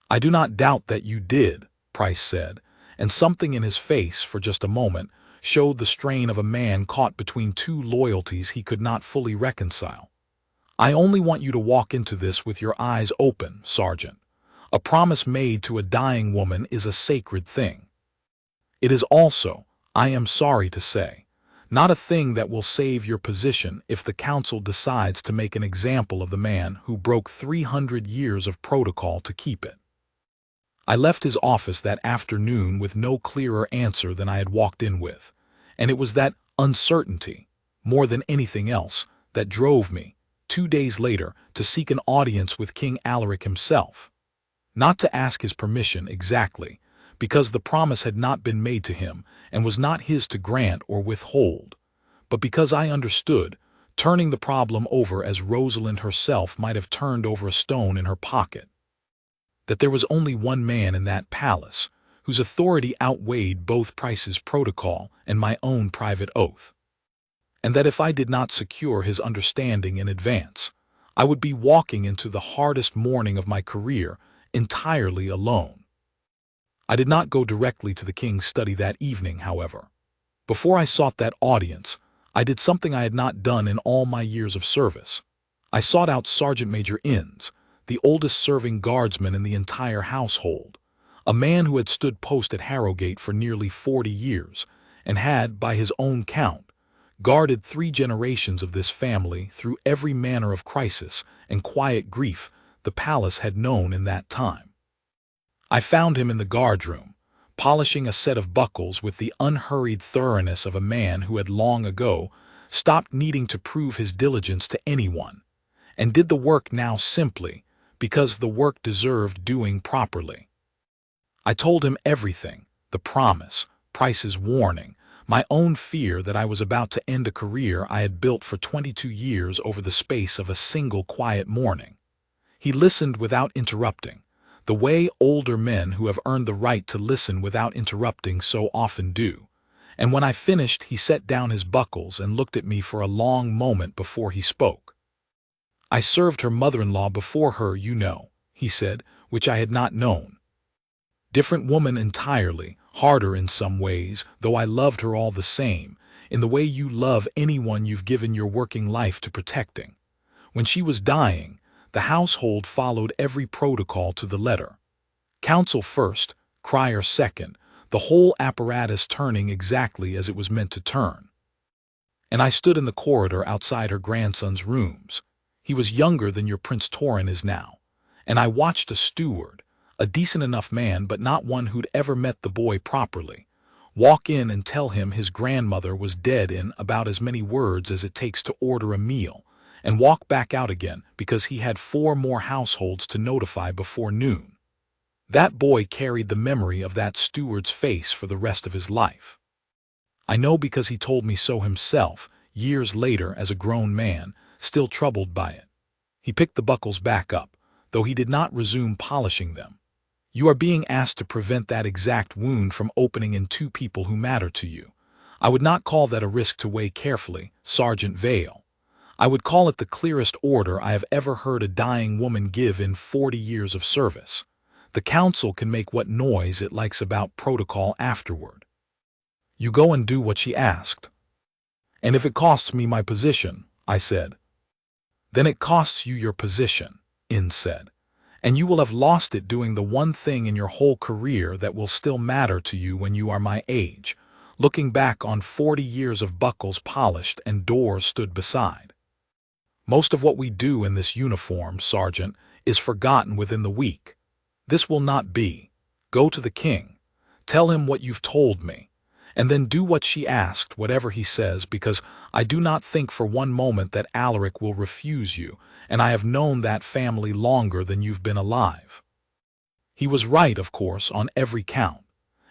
I do not doubt that you did, Price said, and something in his face for just a moment showed the strain of a man caught between two loyalties he could not fully reconcile. I only want you to walk into this with your eyes open, Sergeant. A promise made to a dying woman is a sacred thing. It is also, I am sorry to say, not a thing that will save your position if the council decides to make an example of the man who broke 300 years of protocol to keep it. I left his office that afternoon with no clearer answer than I had walked in with, and it was that uncertainty, more than anything else, that drove me, 2 days later, to seek an audience with King Alaric himself. Not to ask his permission exactly, because the promise had not been made to him and was not his to grant or withhold, but because I understood, turning the problem over as Rosalind herself might have turned over a stone in her pocket, that there was only one man in that palace whose authority outweighed both Price's protocol and my own private oath, and that if I did not secure his understanding in advance, I would be walking into the hardest morning of my career entirely alone. I did not go directly to the king's study that evening, however. Before I sought that audience, I did something I had not done in all my years of service. I sought out Sergeant Major Innes, the oldest serving guardsman in the entire household, a man who had stood post at Harrogate for nearly 40 years, and had, by his own count, guarded 3 generations of this family through every manner of crisis and quiet grief the palace had known in that time. I found him in the guardroom, polishing a set of buckles with the unhurried thoroughness of a man who had long ago stopped needing to prove his diligence to anyone, and did the work now simply because the work deserved doing properly. I told him everything, the promise, Price's warning, my own fear that I was about to end a career I had built for 22 years over the space of a single quiet morning. He listened without interrupting, the way older men who have earned the right to listen without interrupting so often do, and when I finished he set down his buckles and looked at me for a long moment before he spoke. "I served her mother-in-law before her, you know," he said, "which I had not known. Different woman entirely, harder in some ways, though I loved her all the same, in the way you love anyone you've given your working life to protecting. When she was dying, the household followed every protocol to the letter. Counsel first, crier second, the whole apparatus turning exactly as it was meant to turn. And I stood in the corridor outside her grandson's rooms. He was younger than your Prince Torin is now, and I watched a steward, a decent enough man but not one who'd ever met the boy properly, walk in and tell him his grandmother was dead in about as many words as it takes to order a meal, and walk back out again because he had 4 more households to notify before noon. That boy carried the memory of that steward's face for the rest of his life. I know because he told me so himself, years later as a grown man, still troubled by it. He picked the buckles back up, though he did not resume polishing them. You are being asked to prevent that exact wound from opening in 2 people who matter to you. I would not call that a risk to weigh carefully, Sergeant Vale. I would call it the clearest order I have ever heard a dying woman give in 40 years of service. The council can make what noise it likes about protocol afterward. You go and do what she asked. And if it costs me my position, I said. Then it costs you your position, In said. And you will have lost it doing the one thing in your whole career that will still matter to you when you are my age, looking back on 40 years of buckles polished and doors stood beside. Most of what we do in this uniform, Sergeant, is forgotten within the week. This will not be. Go to the king. Tell him what you've told me. And then do what she asked, whatever he says, because I do not think for one moment that Alaric will refuse you, and I have known that family longer than you've been alive. He was right, of course, on every count,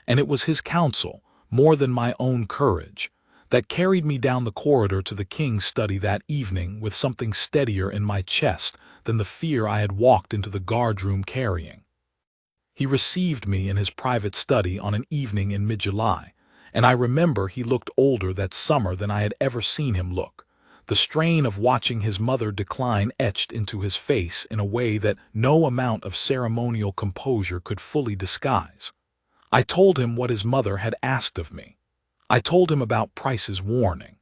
and it was his counsel, more than my own courage, that carried me down the corridor to the king's study that evening with something steadier in my chest than the fear I had walked into the guardroom carrying. He received me in his private study on an evening in mid-July, and I remember he looked older that summer than I had ever seen him look, the strain of watching his mother decline etched into his face in a way that no amount of ceremonial composure could fully disguise. I told him what his mother had asked of me. I told him about Price's warning.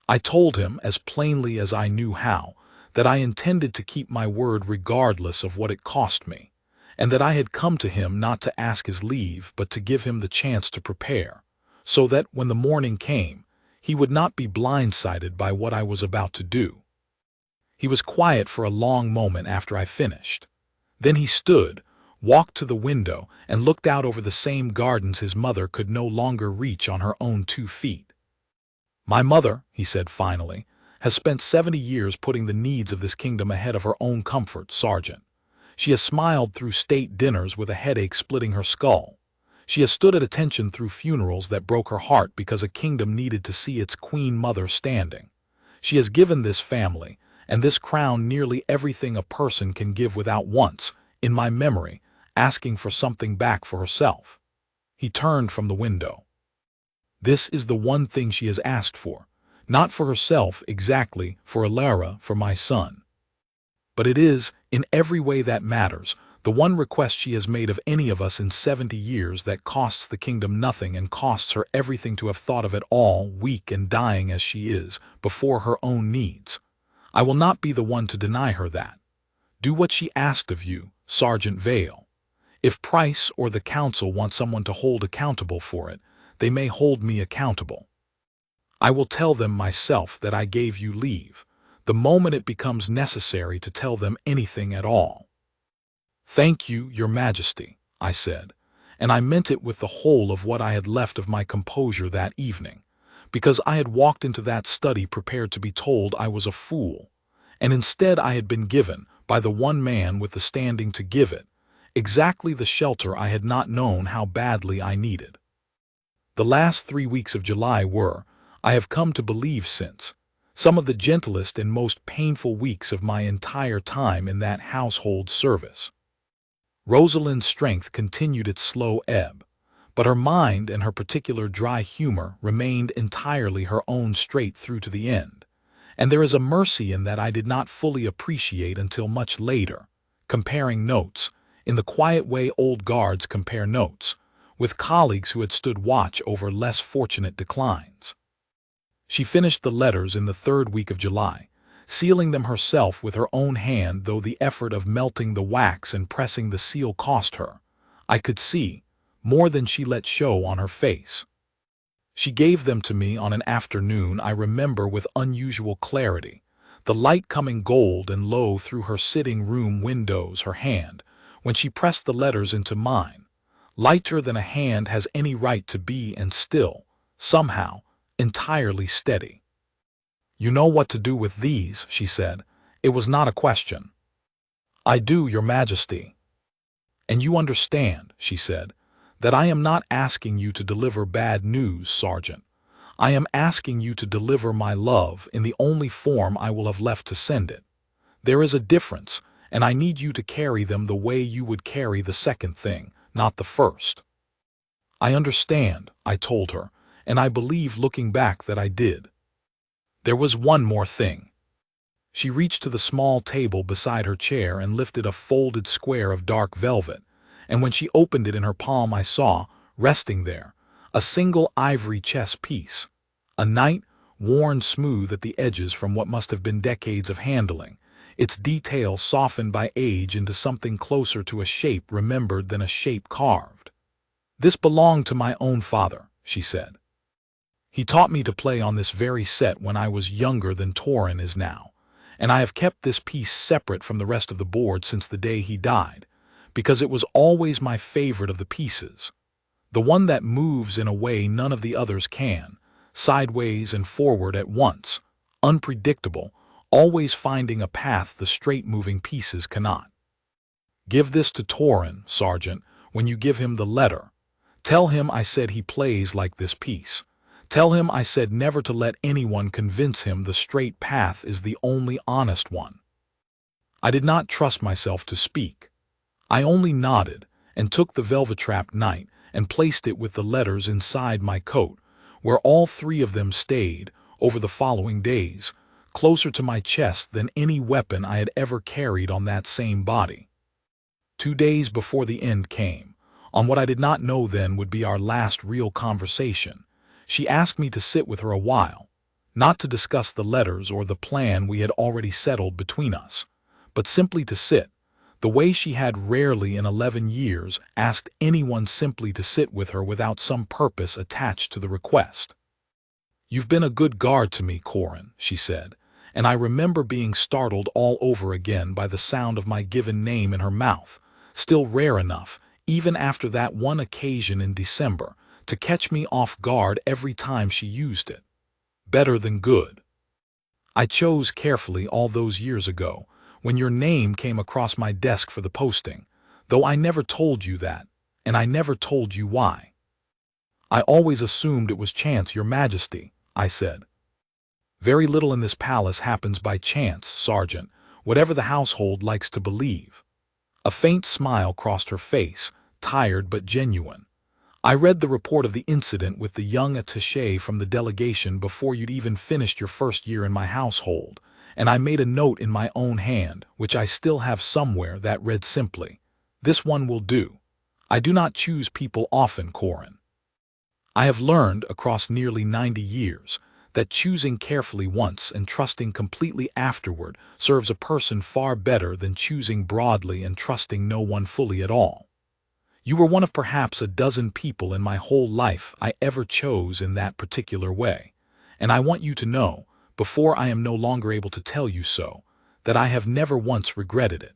I told him, as plainly as I knew how, that I intended to keep my word regardless of what it cost me, and that I had come to him not to ask his leave but to give him the chance to prepare, so that, when the morning came, he would not be blindsided by what I was about to do. He was quiet for a long moment after I finished. Then he stood, walked to the window, and looked out over the same gardens his mother could no longer reach on her own 2 feet. My mother, he said finally, has spent 70 years putting the needs of this kingdom ahead of her own comfort, Sergeant. She has smiled through state dinners with a headache splitting her skull. She has stood at attention through funerals that broke her heart because a kingdom needed to see its queen mother standing. She has given this family, and this crown, nearly everything a person can give without once, in my memory, asking for something back for herself. He turned from the window. This is the one thing she has asked for, not for herself exactly, for Elara, for my son. But it is, in every way that matters, the one request she has made of any of us in 70 years that costs the kingdom nothing and costs her everything to have thought of it all, weak and dying as she is, before her own needs. I will not be the one to deny her that. Do what she asked of you, Sergeant Vale. If Price or the council want someone to hold accountable for it, they may hold me accountable. I will tell them myself that I gave you leave, the moment it becomes necessary to tell them anything at all. Thank you, Your Majesty, I said, and I meant it with the whole of what I had left of my composure that evening, because I had walked into that study prepared to be told I was a fool, and instead I had been given, by the one man with the standing to give it, exactly the shelter I had not known how badly I needed. The last 3 weeks of July were, I have come to believe since, some of the gentlest and most painful weeks of my entire time in that household service. Rosalind's strength continued its slow ebb, but her mind and her particular dry humor remained entirely her own straight through to the end, and there is a mercy in that I did not fully appreciate until much later, comparing notes, in the quiet way old guards compare notes, with colleagues who had stood watch over less fortunate declines. She finished the letters in the 3rd week of July, sealing them herself with her own hand, though the effort of melting the wax and pressing the seal cost her, I could see, more than she let show on her face. She gave them to me on an afternoon I remember with unusual clarity, the light coming gold and low through her sitting-room windows, her hand, when she pressed the letters into mine, lighter than a hand has any right to be and still, somehow, entirely steady. You know what to do with these, she said. It was not a question. I do, Your Majesty. And you understand, she said, that I am not asking you to deliver bad news, Sergeant. I am asking you to deliver my love in the only form I will have left to send it. There is a difference, and I need you to carry them the way you would carry the second thing, not the first. I understand, I told her, and I believe looking back that I did. There was one more thing. She reached to the small table beside her chair and lifted a folded square of dark velvet, and when she opened it in her palm I saw, resting there, a single ivory chess piece. A knight, worn smooth at the edges from what must have been decades of handling, its detail softened by age into something closer to a shape remembered than a shape carved. "This belonged to my own father," she said. "He taught me to play on this very set when I was younger than Torin is now, and I have kept this piece separate from the rest of the board since the day he died, because it was always my favorite of the pieces. The one that moves in a way none of the others can, sideways and forward at once, unpredictable, always finding a path the straight-moving pieces cannot. Give this to Torin, Sergeant, when you give him the letter. Tell him I said he plays like this piece. Tell him I said never to let anyone convince him the straight path is the only honest one." I did not trust myself to speak. I only nodded and took the velvet-trapped knight and placed it with the letters inside my coat, where all three of them stayed, over the following days, closer to my chest than any weapon I had ever carried on that same body. 2 days before the end came, on what I did not know then would be our last real conversation, she asked me to sit with her a while, not to discuss the letters or the plan we had already settled between us, but simply to sit, the way she had rarely in 11 years asked anyone simply to sit with her without some purpose attached to the request. "You've been a good guard to me, Corin," she said, and I remember being startled all over again by the sound of my given name in her mouth, still rare enough, even after that one occasion in December, to catch me off guard every time she used it. Better than good. I chose carefully all those years ago, when your name came across my desk for the posting, though I never told you that, and I never told you why. "I always assumed it was chance, Your Majesty," I said. "Very little in this palace happens by chance, Sergeant, whatever the household likes to believe." A faint smile crossed her face, tired but genuine. "I read the report of the incident with the young attaché from the delegation before you'd even finished your first year in my household, and I made a note in my own hand, which I still have somewhere, that read simply, 'This one will do.' I do not choose people often, Corin. I have learned, across nearly 90 years, that choosing carefully once and trusting completely afterward serves a person far better than choosing broadly and trusting no one fully at all. You were one of perhaps a dozen people in my whole life I ever chose in that particular way, and I want you to know, before I am no longer able to tell you so, that I have never once regretted it."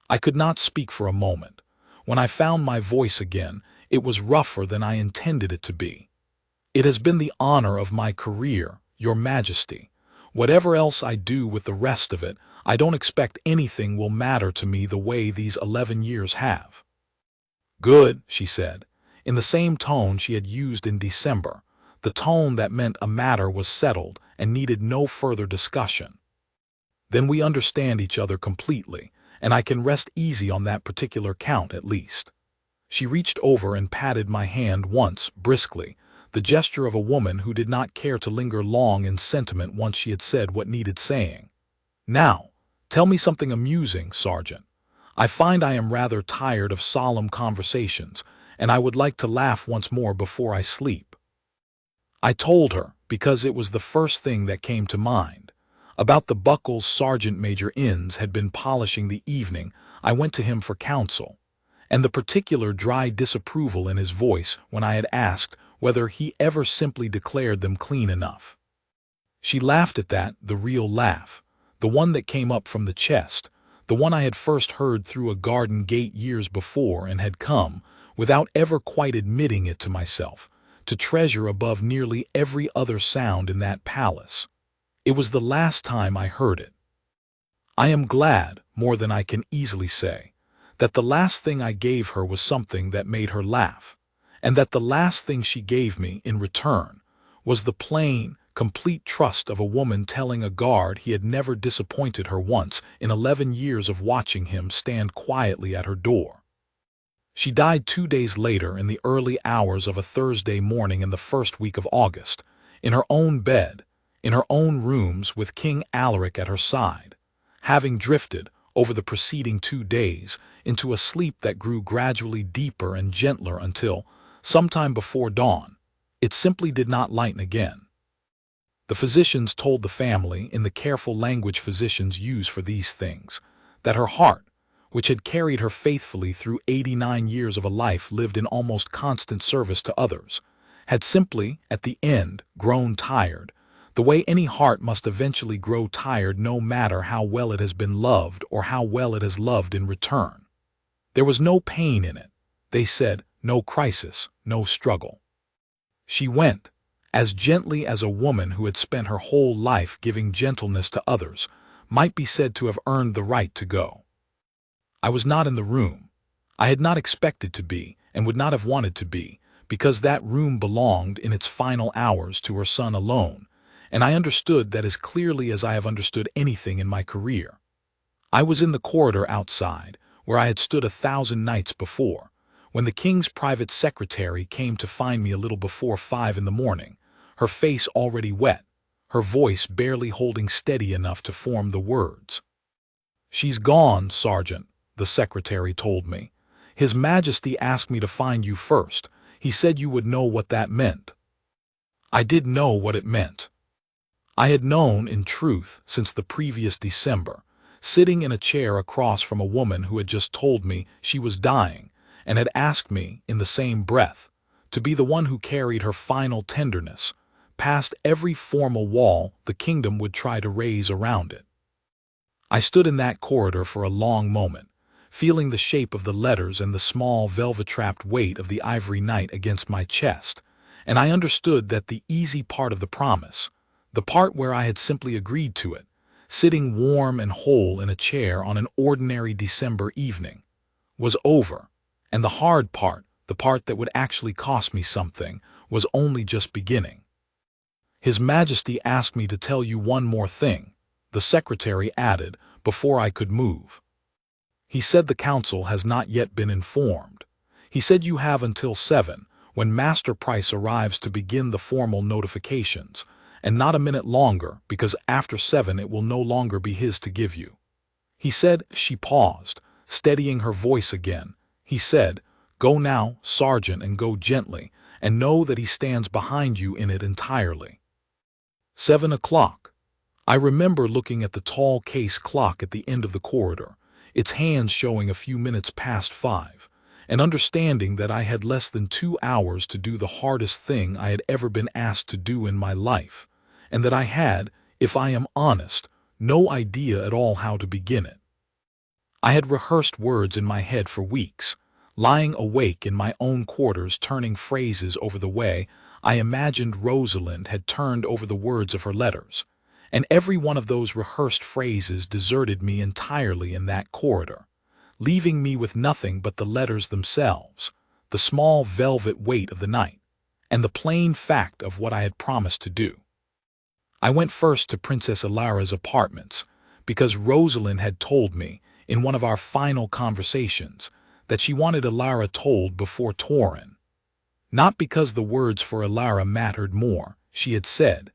I could not speak for a moment. When I found my voice again, it was rougher than I intended it to be. "It has been the honor of my career, Your Majesty. Whatever else I do with the rest of it, I don't expect anything will matter to me the way these 11 years have." "Good," she said, in the same tone she had used in December, the tone that meant a matter was settled and needed no further discussion. "Then we understand each other completely, and I can rest easy on that particular count at least." She reached over and patted my hand once, briskly, the gesture of a woman who did not care to linger long in sentiment once she had said what needed saying. "Now, tell me something amusing, Sergeant. I find I am rather tired of solemn conversations, and I would like to laugh once more before I sleep." I told her, because it was the first thing that came to mind, about the buckles Sergeant Major Innes had been polishing the evening I went to him for counsel, and the particular dry disapproval in his voice when I had asked whether he ever simply declared them clean enough. She laughed at that, the real laugh, the one that came up from the chest, the one I had first heard through a garden gate years before and had come, without ever quite admitting it to myself, to treasure above nearly every other sound in that palace. It was the last time I heard it. I am glad, more than I can easily say, that the last thing I gave her was something that made her laugh, and that the last thing she gave me in return was the plain, complete trust of a woman telling a guard he had never disappointed her once in 11 years of watching him stand quietly at her door. She died 2 days later in the early hours of a Thursday morning in the first week of August, in her own bed, in her own rooms with King Alaric at her side, having drifted, over the preceding 2 days, into a sleep that grew gradually deeper and gentler until, sometime before dawn, it simply did not lighten again. The physicians told the family, in the careful language physicians use for these things, that her heart, which had carried her faithfully through 89 years of a life lived in almost constant service to others, had simply, at the end, grown tired, the way any heart must eventually grow tired no matter how well it has been loved or how well it has loved in return. There was no pain in it, they said, no crisis, no struggle. She went, as gently as a woman who had spent her whole life giving gentleness to others might be said to have earned the right to go. I was not in the room. I had not expected to be, and would not have wanted to be, because that room belonged in its final hours to her son alone, and I understood that as clearly as I have understood anything in my career. I was in the corridor outside, where I had stood 1,000 nights before, when the king's private secretary came to find me a little before 5 in the morning, her face already wet, her voice barely holding steady enough to form the words. "She's gone, Sergeant," the secretary told me. "His Majesty asked me to find you first. He said you would know what that meant." I did know what it meant. I had known, in truth, since the previous December, sitting in a chair across from a woman who had just told me she was dying, and had asked me, in the same breath, to be the one who carried her final tenderness, past every formal wall the kingdom would try to raise around it. I stood in that corridor for a long moment, feeling the shape of the letters and the small velvet-trapped weight of the ivory night against my chest, and I understood that the easy part of the promise, the part where I had simply agreed to it, sitting warm and whole in a chair on an ordinary December evening, was over, and the hard part, the part that would actually cost me something, was only just beginning. "His Majesty asked me to tell you one more thing," the secretary added, before I could move. "He said the council has not yet been informed. He said you have until 7, when Master Price arrives, to begin the formal notifications, and not a minute longer, because after 7 it will no longer be his to give you. He said," she paused, steadying her voice again, "he said, 'Go now, Sergeant, and go gently, and know that he stands behind you in it entirely.'" 7 o'clock. I remember looking at the tall case clock at the end of the corridor, its hands showing a few minutes past 5, and understanding that I had less than 2 hours to do the hardest thing I had ever been asked to do in my life, and that I had, if I am honest, no idea at all how to begin it. I had rehearsed words in my head for weeks, lying awake in my own quarters turning phrases over the way I imagined Rosalind had turned over the words of her letters, and every one of those rehearsed phrases deserted me entirely in that corridor, leaving me with nothing but the letters themselves, the small velvet weight of the night, and the plain fact of what I had promised to do. I went first to Princess Elara's apartments, because Rosalind had told me, in one of our final conversations, that she wanted Elara told before Torin. Not because the words for Elara mattered more, she had said,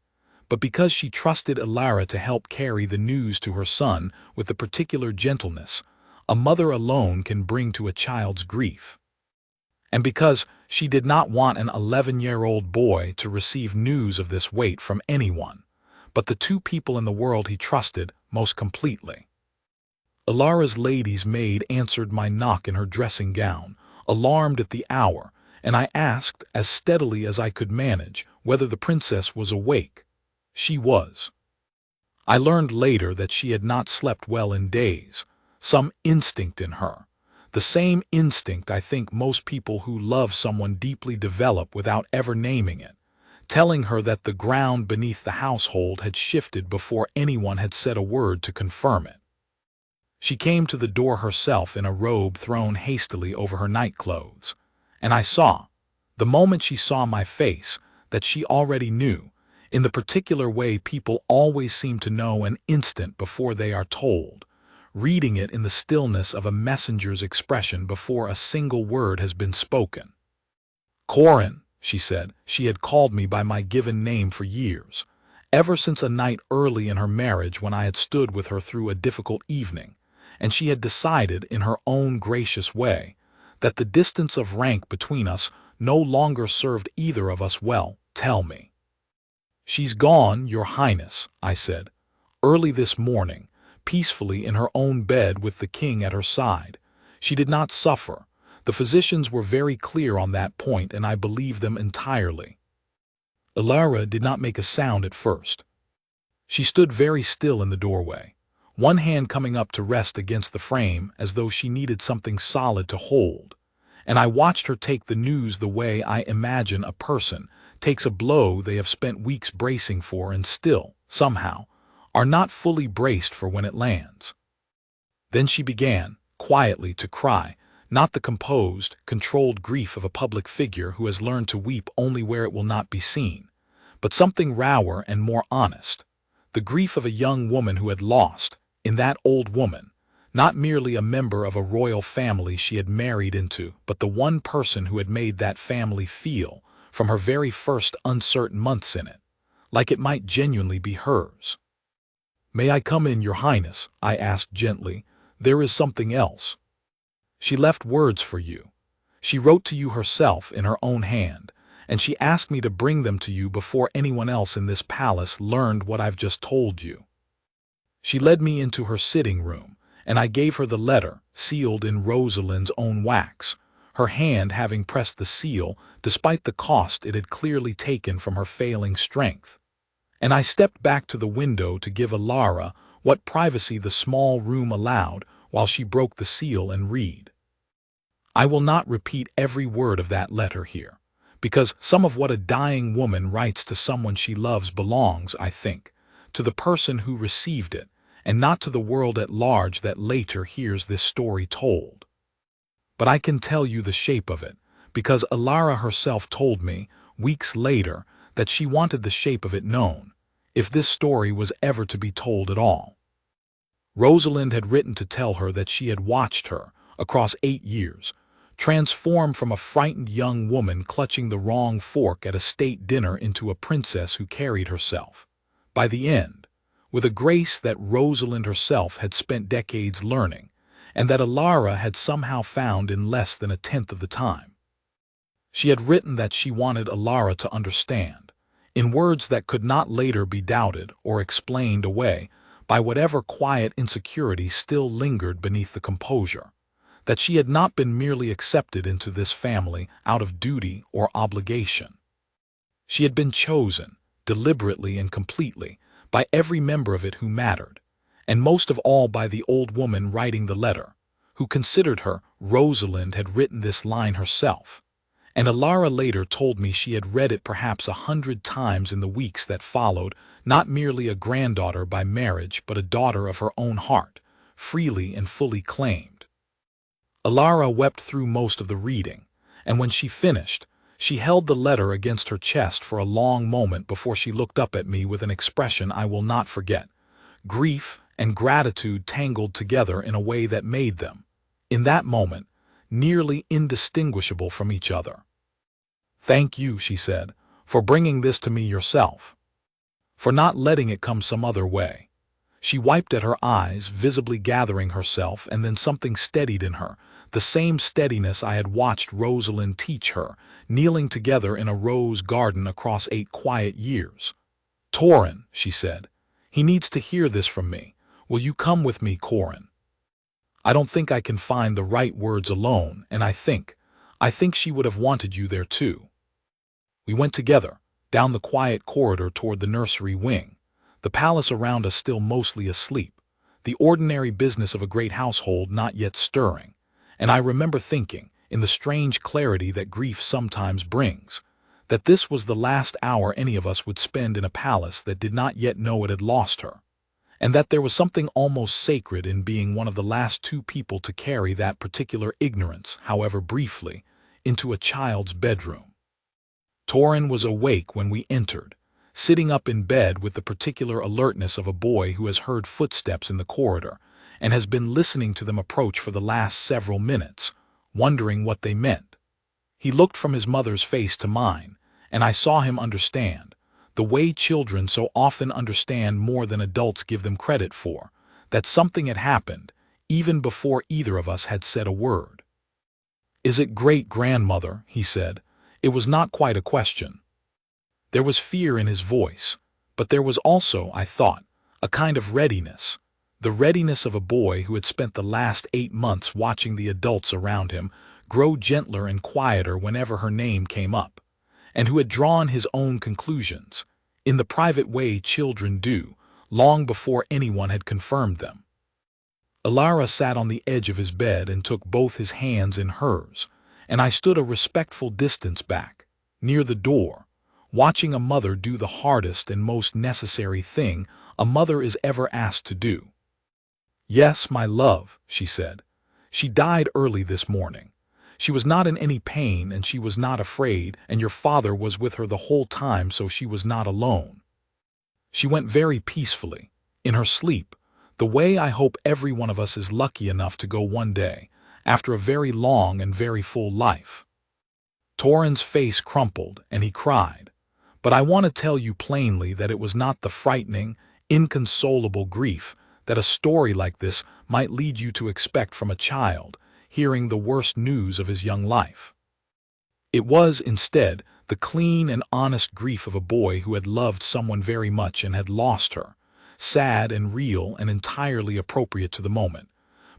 but because she trusted Elara to help carry the news to her son with the particular gentleness a mother alone can bring to a child's grief. And because she did not want an 11-year-old boy to receive news of this weight from anyone, but the 2 people in the world he trusted most completely. Elara's lady's maid answered my knock in her dressing gown, alarmed at the hour, and I asked, as steadily as I could manage, whether the princess was awake. She was. I learned later that she had not slept well in days, some instinct in her, the same instinct I think most people who love someone deeply develop without ever naming it, telling her that the ground beneath the household had shifted before anyone had said a word to confirm it. She came to the door herself in a robe thrown hastily over her nightclothes, and I saw, the moment she saw my face, that she already knew, in the particular way people always seem to know an instant before they are told, reading it in the stillness of a messenger's expression before a single word has been spoken. "Corin," she said. She had called me by my given name for years, ever since a night early in her marriage when I had stood with her through a difficult evening, and she had decided in her own gracious way that the distance of rank between us no longer served either of us well. Tell me. She's gone, Your Highness, I said, early this morning, peacefully in her own bed with the king at her side. She did not suffer. The physicians were very clear on that point, and I believe them entirely. Elara did not make a sound at first. She stood very still in the doorway, one hand coming up to rest against the frame as though she needed something solid to hold, and I watched her take the news the way I imagine a person takes a blow they have spent weeks bracing for and still, somehow, are not fully braced for when it lands. Then she began, quietly, to cry, not the composed, controlled grief of a public figure who has learned to weep only where it will not be seen, but something rawer and more honest, the grief of a young woman who had lost, in that old woman, not merely a member of a royal family she had married into, but the one person who had made that family feel, from her very first uncertain months in it, like it might genuinely be hers. "May I come in, Your Highness?" I asked gently. "There is something else. She left words for you. She wrote to you herself in her own hand, and she asked me to bring them to you before anyone else in this palace learned what I've just told you." She led me into her sitting room, and I gave her the letter, sealed in Rosalind's own wax, her hand having pressed the seal despite the cost it had clearly taken from her failing strength. And I stepped back to the window to give Elara what privacy the small room allowed while she broke the seal and read. I will not repeat every word of that letter here, because some of what a dying woman writes to someone she loves belongs, I think, to the person who received it, and not to the world at large that later hears this story told. But I can tell you the shape of it, because Elara herself told me, weeks later, that she wanted the shape of it known, if this story was ever to be told at all. Rosalind had written to tell her that she had watched her, across 8 years, transform from a frightened young woman clutching the wrong fork at a state dinner into a princess who carried herself, by the end, with a grace that Rosalind herself had spent decades learning, and that Elara had somehow found in less than 1/10 of the time. She had written that she wanted Elara to understand, in words that could not later be doubted or explained away by whatever quiet insecurity still lingered beneath the composure, that she had not been merely accepted into this family out of duty or obligation. She had been chosen, deliberately and completely, by every member of it who mattered, and most of all by the old woman writing the letter, who considered her. Rosalind had written this line herself, and Elara later told me she had read it perhaps 100 times in the weeks that followed, not merely a granddaughter by marriage but a daughter of her own heart, freely and fully claimed. Elara wept through most of the reading, and when she finished, she held the letter against her chest for a long moment before she looked up at me with an expression I will not forget, grief and gratitude tangled together in a way that made them, in that moment, nearly indistinguishable from each other. "Thank you," she said, "for bringing this to me yourself, for not letting it come some other way." She wiped at her eyes, visibly gathering herself, and then something steadied in her, the same steadiness I had watched Rosalind teach her, kneeling together in a rose garden across 8 quiet years. "Torin," she said, "he needs to hear this from me. Will you come with me, Corin? I don't think I can find the right words alone, and I think she would have wanted you there too." We went together, down the quiet corridor toward the nursery wing, the palace around us still mostly asleep, the ordinary business of a great household not yet stirring, and I remember thinking, in the strange clarity that grief sometimes brings, that this was the last hour any of us would spend in a palace that did not yet know it had lost her, and that there was something almost sacred in being one of the last 2 people to carry that particular ignorance, however briefly, into a child's bedroom. Torin was awake when we entered, sitting up in bed with the particular alertness of a boy who has heard footsteps in the corridor and has been listening to them approach for the last several minutes, wondering what they meant. He looked from his mother's face to mine, and I saw him understand, the way children so often understand more than adults give them credit for, that something had happened, even before either of us had said a word. "Is it great-grandmother?" he said. It was not quite a question. There was fear in his voice, but there was also, I thought, a kind of readiness, the readiness of a boy who had spent the last 8 months watching the adults around him grow gentler and quieter whenever her name came up, and who had drawn his own conclusions, in the private way children do, long before anyone had confirmed them. Elara sat on the edge of his bed and took both his hands in hers, and I stood a respectful distance back, near the door, watching a mother do the hardest and most necessary thing a mother is ever asked to do. "Yes, my love," she said. "She died early this morning. She was not in any pain and she was not afraid, and your father was with her the whole time, so she was not alone. She went very peacefully, in her sleep, the way I hope every one of us is lucky enough to go one day, after a very long and very full life." Torin's face crumpled and he cried, but I want to tell you plainly that it was not the frightening, inconsolable grief that a story like this might lead you to expect from a child hearing the worst news of his young life. It was, instead, the clean and honest grief of a boy who had loved someone very much and had lost her, sad and real and entirely appropriate to the moment,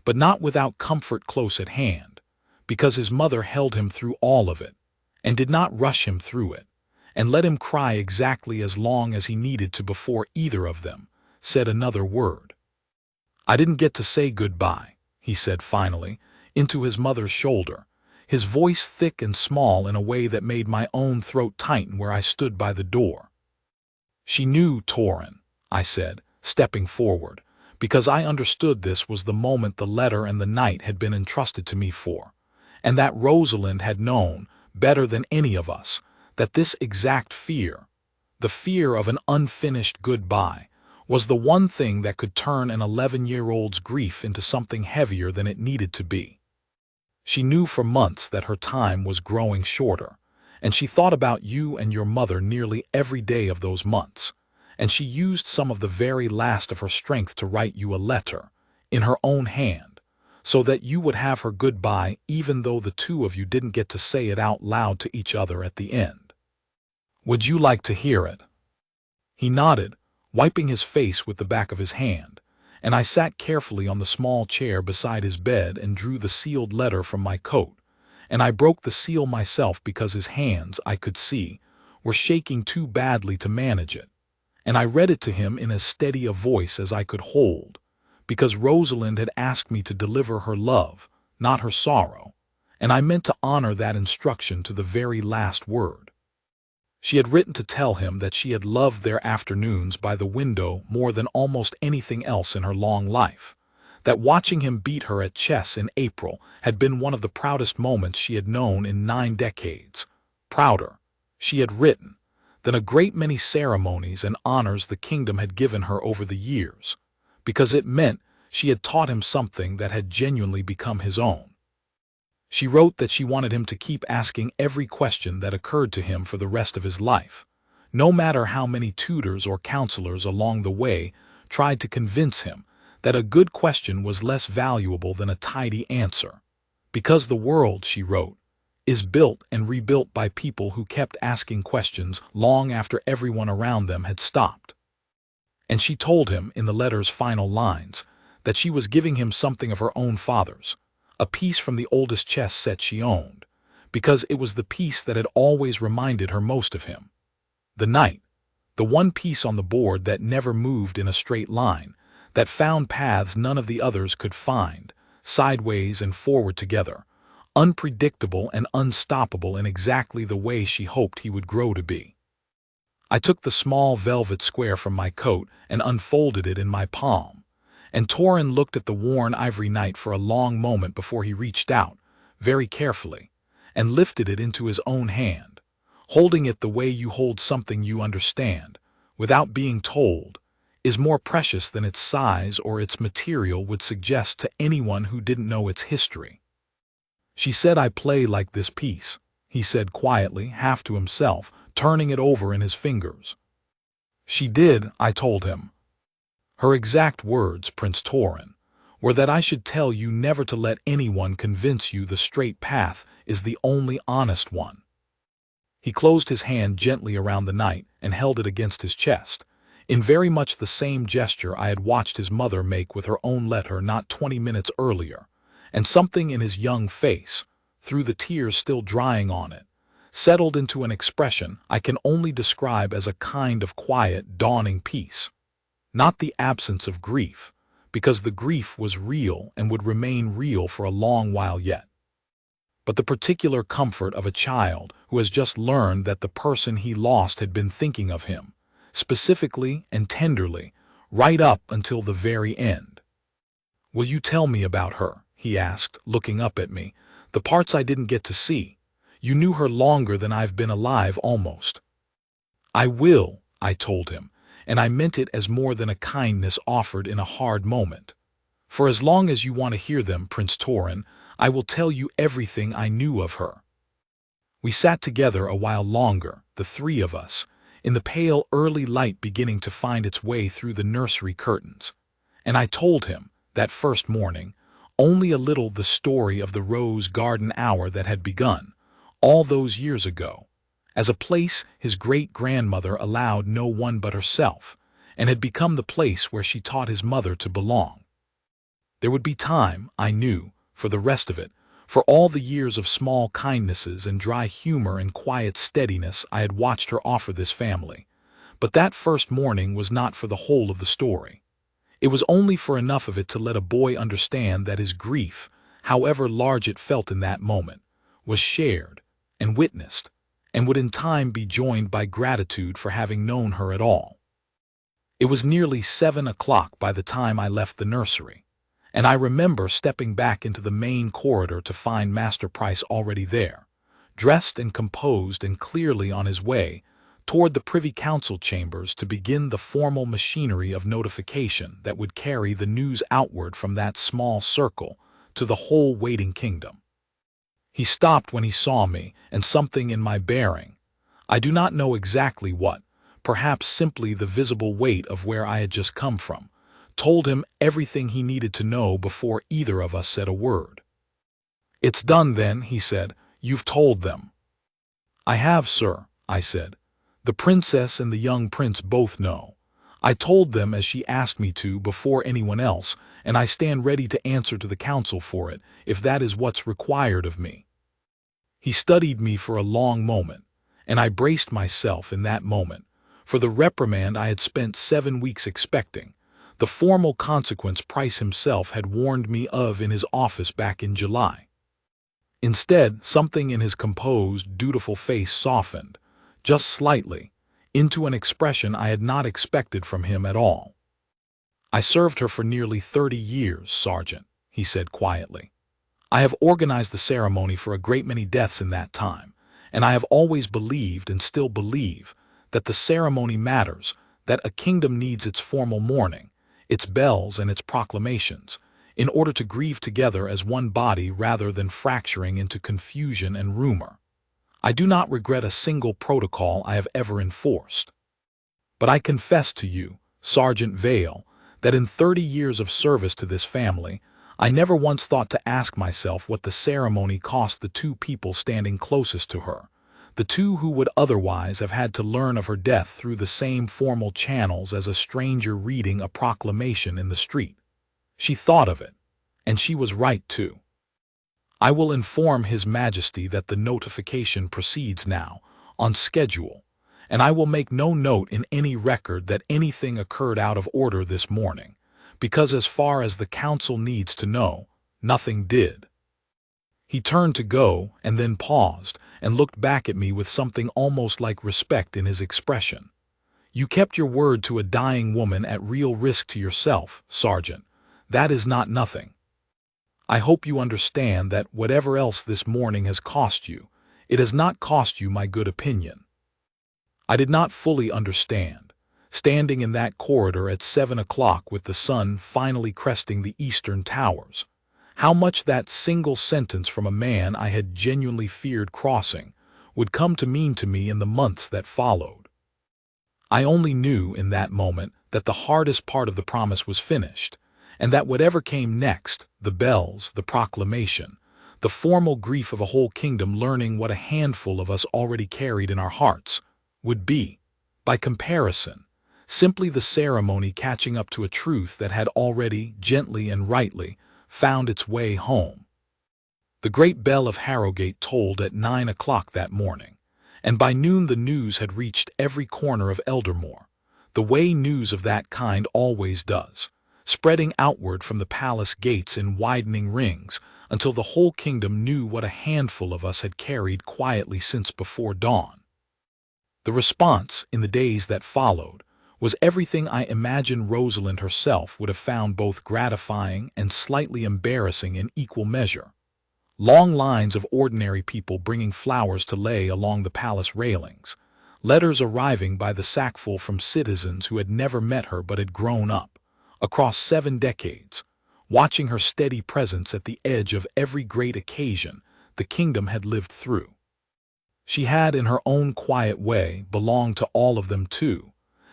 but not without comfort close at hand, because his mother held him through all of it, and did not rush him through it, and let him cry exactly as long as he needed to before either of them said another word. "I didn't get to say goodbye," he said finally, into his mother's shoulder, his voice thick and small in a way that made my own throat tighten where I stood by the door. "She knew, Torin," I said, stepping forward, because I understood this was the moment the letter and the night had been entrusted to me for, and that Rosalind had known, better than any of us, that this exact fear, the fear of an unfinished goodbye, was the one thing that could turn an 11-year-old's grief into something heavier than it needed to be. She knew for months that her time was growing shorter, and she thought about you and your mother nearly every day of those months, and she used some of the very last of her strength to write you a letter, in her own hand, so that you would have her goodbye even though the two of you didn't get to say it out loud to each other at the end. Would you like to hear it?" He nodded, wiping his face with the back of his hand, and I sat carefully on the small chair beside his bed and drew the sealed letter from my coat, and I broke the seal myself because his hands, I could see, were shaking too badly to manage it, and I read it to him in as steady a voice as I could hold, because Rosalind had asked me to deliver her love, not her sorrow, and I meant to honor that instruction to the very last word. She had written to tell him that she had loved their afternoons by the window more than almost anything else in her long life, that watching him beat her at chess in April had been one of the proudest moments she had known in 9 decades. Prouder, she had written, than a great many ceremonies and honors the kingdom had given her over the years, because it meant she had taught him something that had genuinely become his own. She wrote that she wanted him to keep asking every question that occurred to him for the rest of his life, no matter how many tutors or counselors along the way tried to convince him that a good question was less valuable than a tidy answer, because the world, she wrote, is built and rebuilt by people who kept asking questions long after everyone around them had stopped. And she told him, in the letter's final lines, that she was giving him something of her own father's, a piece from the oldest chess set she owned, because it was the piece that had always reminded her most of him. The knight, the one piece on the board that never moved in a straight line, that found paths none of the others could find, sideways and forward together, unpredictable and unstoppable in exactly the way she hoped he would grow to be. I took the small velvet square from my coat and unfolded it in my palm, and Torin looked at the worn ivory knight for a long moment before he reached out, very carefully, and lifted it into his own hand, holding it the way you hold something you understand, without being told, is more precious than its size or its material would suggest to anyone who didn't know its history. "She said I play like this piece," he said quietly, half to himself, turning it over in his fingers. She did, I told him. Her exact words, Prince Torin, were that I should tell you never to let anyone convince you the straight path is the only honest one. He closed his hand gently around the knight and held it against his chest, in very much the same gesture I had watched his mother make with her own letter not 20 minutes earlier, and something in his young face, through the tears still drying on it, settled into an expression I can only describe as a kind of quiet, dawning peace. Not the absence of grief, because the grief was real and would remain real for a long while yet, but the particular comfort of a child who has just learned that the person he lost had been thinking of him, specifically and tenderly, right up until the very end. "Will you tell me about her?" he asked, looking up at me. "The parts I didn't get to see. You knew her longer than I've been alive almost." "I will," I told him, and I meant it as more than a kindness offered in a hard moment. "For as long as you want to hear them, Prince Torin, I will tell you everything I knew of her." We sat together a while longer, the three of us, in the pale early light beginning to find its way through the nursery curtains, and I told him, that first morning, only a little the story of the rose garden hour that had begun, all those years ago, as a place his great-grandmother allowed no one but herself, and had become the place where she taught his mother to belong. There would be time, I knew, for the rest of it, for all the years of small kindnesses and dry humor and quiet steadiness I had watched her offer this family, but that first morning was not for the whole of the story. It was only for enough of it to let a boy understand that his grief, however large it felt in that moment, was shared and witnessed, and would in time be joined by gratitude for having known her at all. It was nearly 7 o'clock by the time I left the nursery, and I remember stepping back into the main corridor to find Master Price already there, dressed and composed and clearly on his way toward the Privy Council chambers to begin the formal machinery of notification that would carry the news outward from that small circle to the whole waiting kingdom. He stopped when he saw me, and something in my bearing, I do not know exactly what, perhaps simply the visible weight of where I had just come from, told him everything he needed to know before either of us said a word. "It's done then," he said. "You've told them." "I have, sir," I said. "The princess and the young prince both know. I told them as she asked me to before anyone else, and I stand ready to answer to the council for it, if that is what's required of me." He studied me for a long moment, and I braced myself in that moment for the reprimand I had spent 7 weeks expecting, the formal consequence Price himself had warned me of in his office back in July. Instead, something in his composed, dutiful face softened, just slightly, into an expression I had not expected from him at all. "I served her for nearly 30 years, Sergeant," he said quietly. "I have organized the ceremony for a great many deaths in that time, and I have always believed and still believe that the ceremony matters, that a kingdom needs its formal mourning, its bells and its proclamations, in order to grieve together as one body rather than fracturing into confusion and rumor. I do not regret a single protocol I have ever enforced. But I confess to you, Sergeant Vale, that in 30 years of service to this family, I never once thought to ask myself what the ceremony cost the two people standing closest to her, the two who would otherwise have had to learn of her death through the same formal channels as a stranger reading a proclamation in the street. She thought of it, and she was right too. I will inform His Majesty that the notification proceeds now, on schedule, and I will make no note in any record that anything occurred out of order this morning, because as far as the council needs to know, nothing did." He turned to go and then paused and looked back at me with something almost like respect in his expression. "You kept your word to a dying woman at real risk to yourself, Sergeant. That is not nothing. I hope you understand that whatever else this morning has cost you, it has not cost you my good opinion." I did not fully understand, standing in that corridor at 7 o'clock with the sun finally cresting the eastern towers, how much that single sentence from a man I had genuinely feared crossing would come to mean to me in the months that followed. I only knew in that moment that the hardest part of the promise was finished, and that whatever came next, the bells, the proclamation, the formal grief of a whole kingdom learning what a handful of us already carried in our hearts, would be, by comparison, simply the ceremony catching up to a truth that had already, gently and rightly, found its way home. The great bell of Harrogate tolled at 9 o'clock that morning, and by noon the news had reached every corner of Eldermoor, the way news of that kind always does, spreading outward from the palace gates in widening rings until the whole kingdom knew what a handful of us had carried quietly since before dawn. The response, in the days that followed, was everything I imagine Rosalind herself would have found both gratifying and slightly embarrassing in equal measure. Long lines of ordinary people bringing flowers to lay along the palace railings, letters arriving by the sackful from citizens who had never met her but had grown up, across 7 decades, watching her steady presence at the edge of every great occasion the kingdom had lived through. She had, in her own quiet way, belonged to all of them too,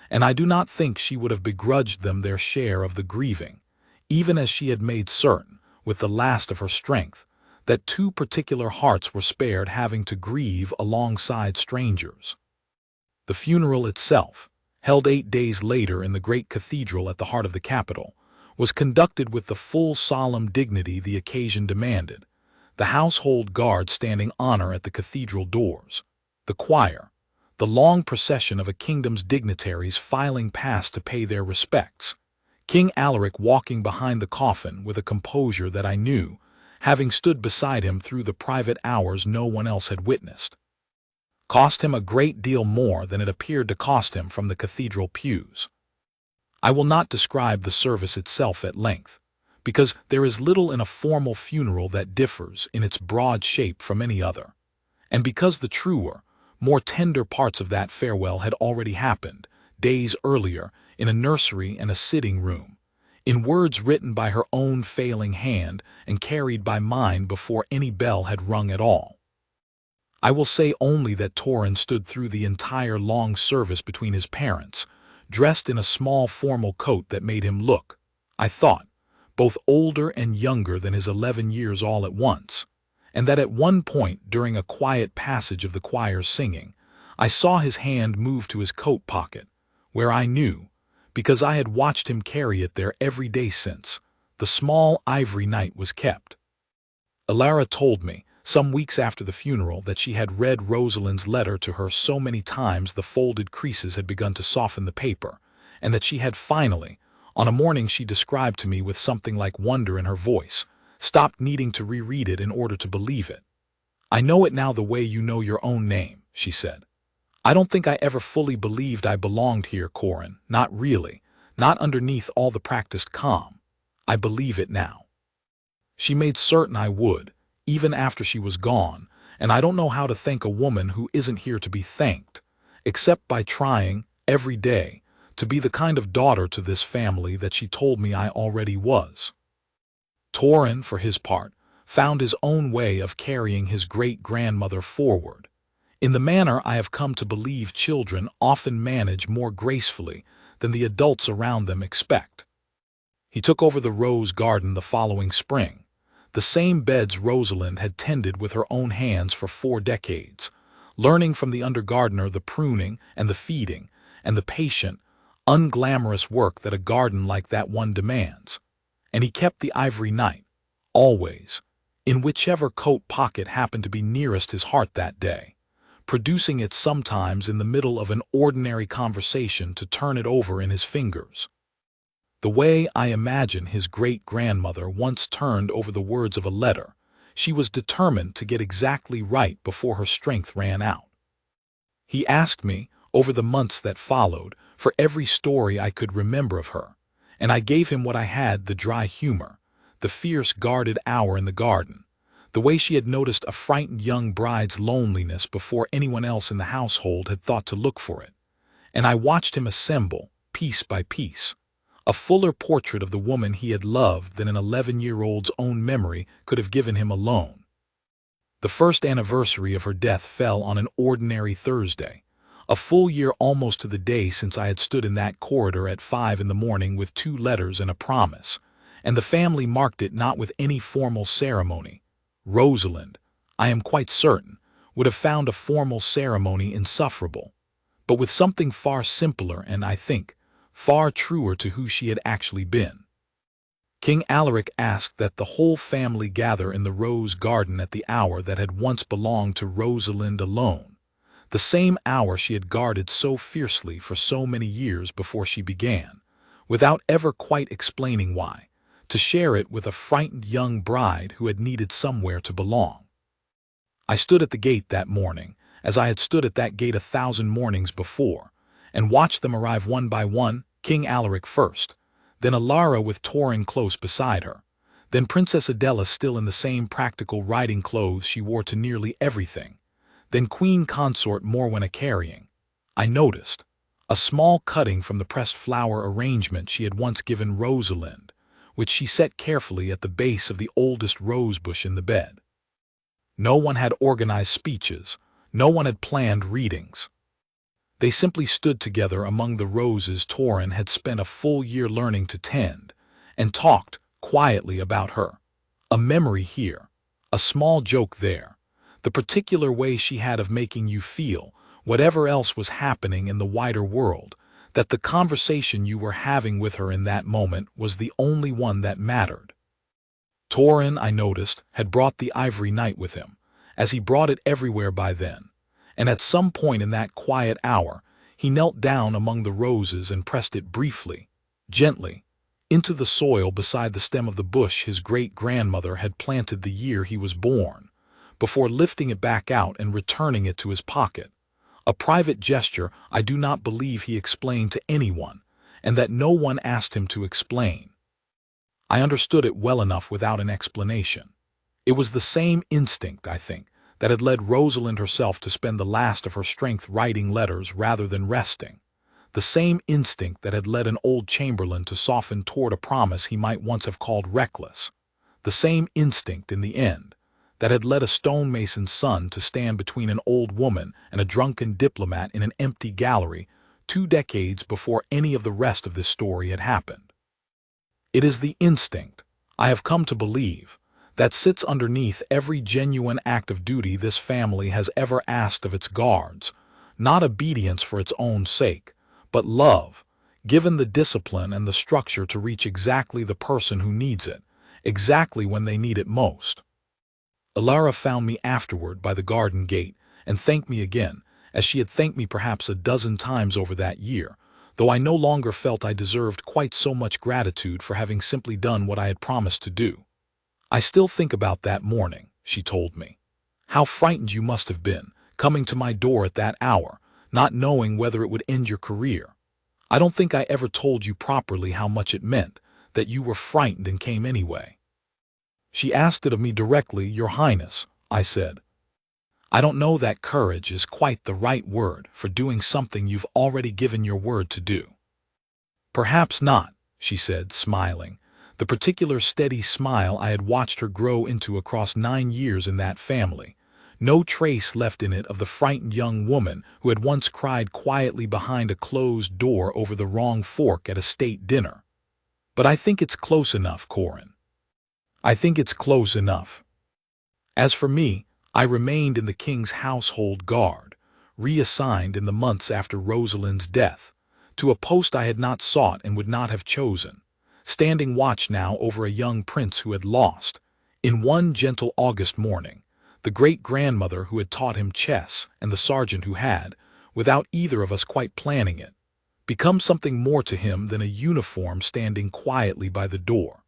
and I do not think she would have begrudged them their share of the grieving, even as she had made certain, with the last of her strength, that 2 particular hearts were spared having to grieve alongside strangers. The funeral itself, held 8 days later in the great cathedral at the heart of the capital, was conducted with the full solemn dignity the occasion demanded, the household guard standing honor at the cathedral doors, the choir, the long procession of a kingdom's dignitaries filing past to pay their respects, King Alaric walking behind the coffin with a composure that I knew, having stood beside him through the private hours no one else had witnessed. Cost him a great deal more than it appeared to cost him from the cathedral pews. I will not describe the service itself at length, because there is little in a formal funeral that differs in its broad shape from any other, and because the truer, more tender parts of that farewell had already happened, days earlier, in a nursery and a sitting room, in words written by her own failing hand and carried by mine before any bell had rung at all. I will say only that Torin stood through the entire long service between his parents, dressed in a small formal coat that made him look, I thought, both older and younger than his 11 years all at once, and that at one point during a quiet passage of the choir's singing, I saw his hand move to his coat pocket, where I knew, because I had watched him carry it there every day since, the small ivory knight was kept. Elara told me, some weeks after the funeral, that she had read Rosalind's letter to her so many times the folded creases had begun to soften the paper, and that she had finally, on a morning she described to me with something like wonder in her voice, stopped needing to reread it in order to believe it. "I know it now the way you know your own name," she said. "I don't think I ever fully believed I belonged here, Corin, not really, not underneath all the practiced calm. I believe it now." She made certain I would, even after she was gone, and I don't know how to thank a woman who isn't here to be thanked, except by trying, every day, to be the kind of daughter to this family that she told me I already was. Torin, for his part, found his own way of carrying his great-grandmother forward, in the manner I have come to believe children often manage more gracefully than the adults around them expect. He took over the rose garden the following spring, the same beds Rosalind had tended with her own hands for 4 decades, learning from the undergardener the pruning and the feeding and the patient, unglamorous work that a garden like that one demands. And he kept the ivory knight, always, in whichever coat pocket happened to be nearest his heart that day, producing it sometimes in the middle of an ordinary conversation to turn it over in his fingers. The way I imagine his great-grandmother once turned over the words of a letter, she was determined to get exactly right before her strength ran out. He asked me, over the months that followed, for every story I could remember of her, and I gave him what I had: the dry humor, the fierce guarded hour in the garden, the way she had noticed a frightened young bride's loneliness before anyone else in the household had thought to look for it, and I watched him assemble, piece by piece, a fuller portrait of the woman he had loved than an 11-year-old's own memory could have given him alone. The first anniversary of her death fell on an ordinary Thursday, A full year almost to the day since I had stood in that corridor at 5 in the morning with 2 letters and a promise, and the family marked it not with any formal ceremony. Rosalind, I am quite certain, would have found a formal ceremony insufferable, but with something far simpler and, I think, far truer to who she had actually been. King Alaric asked that the whole family gather in the rose garden at the hour that had once belonged to Rosalind alone, the same hour she had guarded so fiercely for so many years before she began, without ever quite explaining why, to share it with a frightened young bride who had needed somewhere to belong. I stood at the gate that morning, as I had stood at that gate 1,000 mornings before, and watched them arrive one by one, King Alaric first, then Elara with Torin close beside her, then Princess Adela still in the same practical riding clothes she wore to nearly everything, then Queen Consort Morwenna carrying, I noticed, a small cutting from the pressed flower arrangement she had once given Rosalind, which she set carefully at the base of the oldest rose bush in the bed. No one had organized speeches, no one had planned readings. They simply stood together among the roses Torin had spent a full year learning to tend, and talked quietly about her. A memory here, a small joke there, the particular way she had of making you feel, whatever else was happening in the wider world, that the conversation you were having with her in that moment was the only one that mattered. Torin, I noticed, had brought the ivory knight with him, as he brought it everywhere by then, and at some point in that quiet hour, he knelt down among the roses and pressed it briefly, gently, into the soil beside the stem of the bush his great-grandmother had planted the year he was born, before lifting it back out and returning it to his pocket. A private gesture I do not believe he explained to anyone, and that no one asked him to explain. I understood it well enough without an explanation. It was the same instinct, I think, that had led Rosalind herself to spend the last of her strength writing letters rather than resting, the same instinct that had led an old chamberlain to soften toward a promise he might once have called reckless, the same instinct, in the end, that had led a stonemason's son to stand between an old woman and a drunken diplomat in an empty gallery 2 decades before any of the rest of this story had happened. It is the instinct, I have come to believe, that sits underneath every genuine act of duty this family has ever asked of its guards, not obedience for its own sake, but love, given the discipline and the structure to reach exactly the person who needs it, exactly when they need it most. Elara found me afterward by the garden gate and thanked me again, as she had thanked me perhaps a dozen times over that year, though I no longer felt I deserved quite so much gratitude for having simply done what I had promised to do. I still think about that morning, she told me. How frightened you must have been, coming to my door at that hour, not knowing whether it would end your career. I don't think I ever told you properly how much it meant, that you were frightened and came anyway. She asked it of me directly, Your Highness, I said. I don't know that courage is quite the right word for doing something you've already given your word to do. Perhaps not, she said, smiling, the particular steady smile I had watched her grow into across 9 years in that family, no trace left in it of the frightened young woman who had once cried quietly behind a closed door over the wrong fork at a state dinner. But I think it's close enough, Corin. I think it's close enough. As for me, I remained in the king's household guard, reassigned in the months after Rosalind's death, to a post I had not sought and would not have chosen, standing watch now over a young prince who had lost, in one gentle August morning, the great-grandmother who had taught him chess and the sergeant who had, without either of us quite planning it, become something more to him than a uniform standing quietly by the door.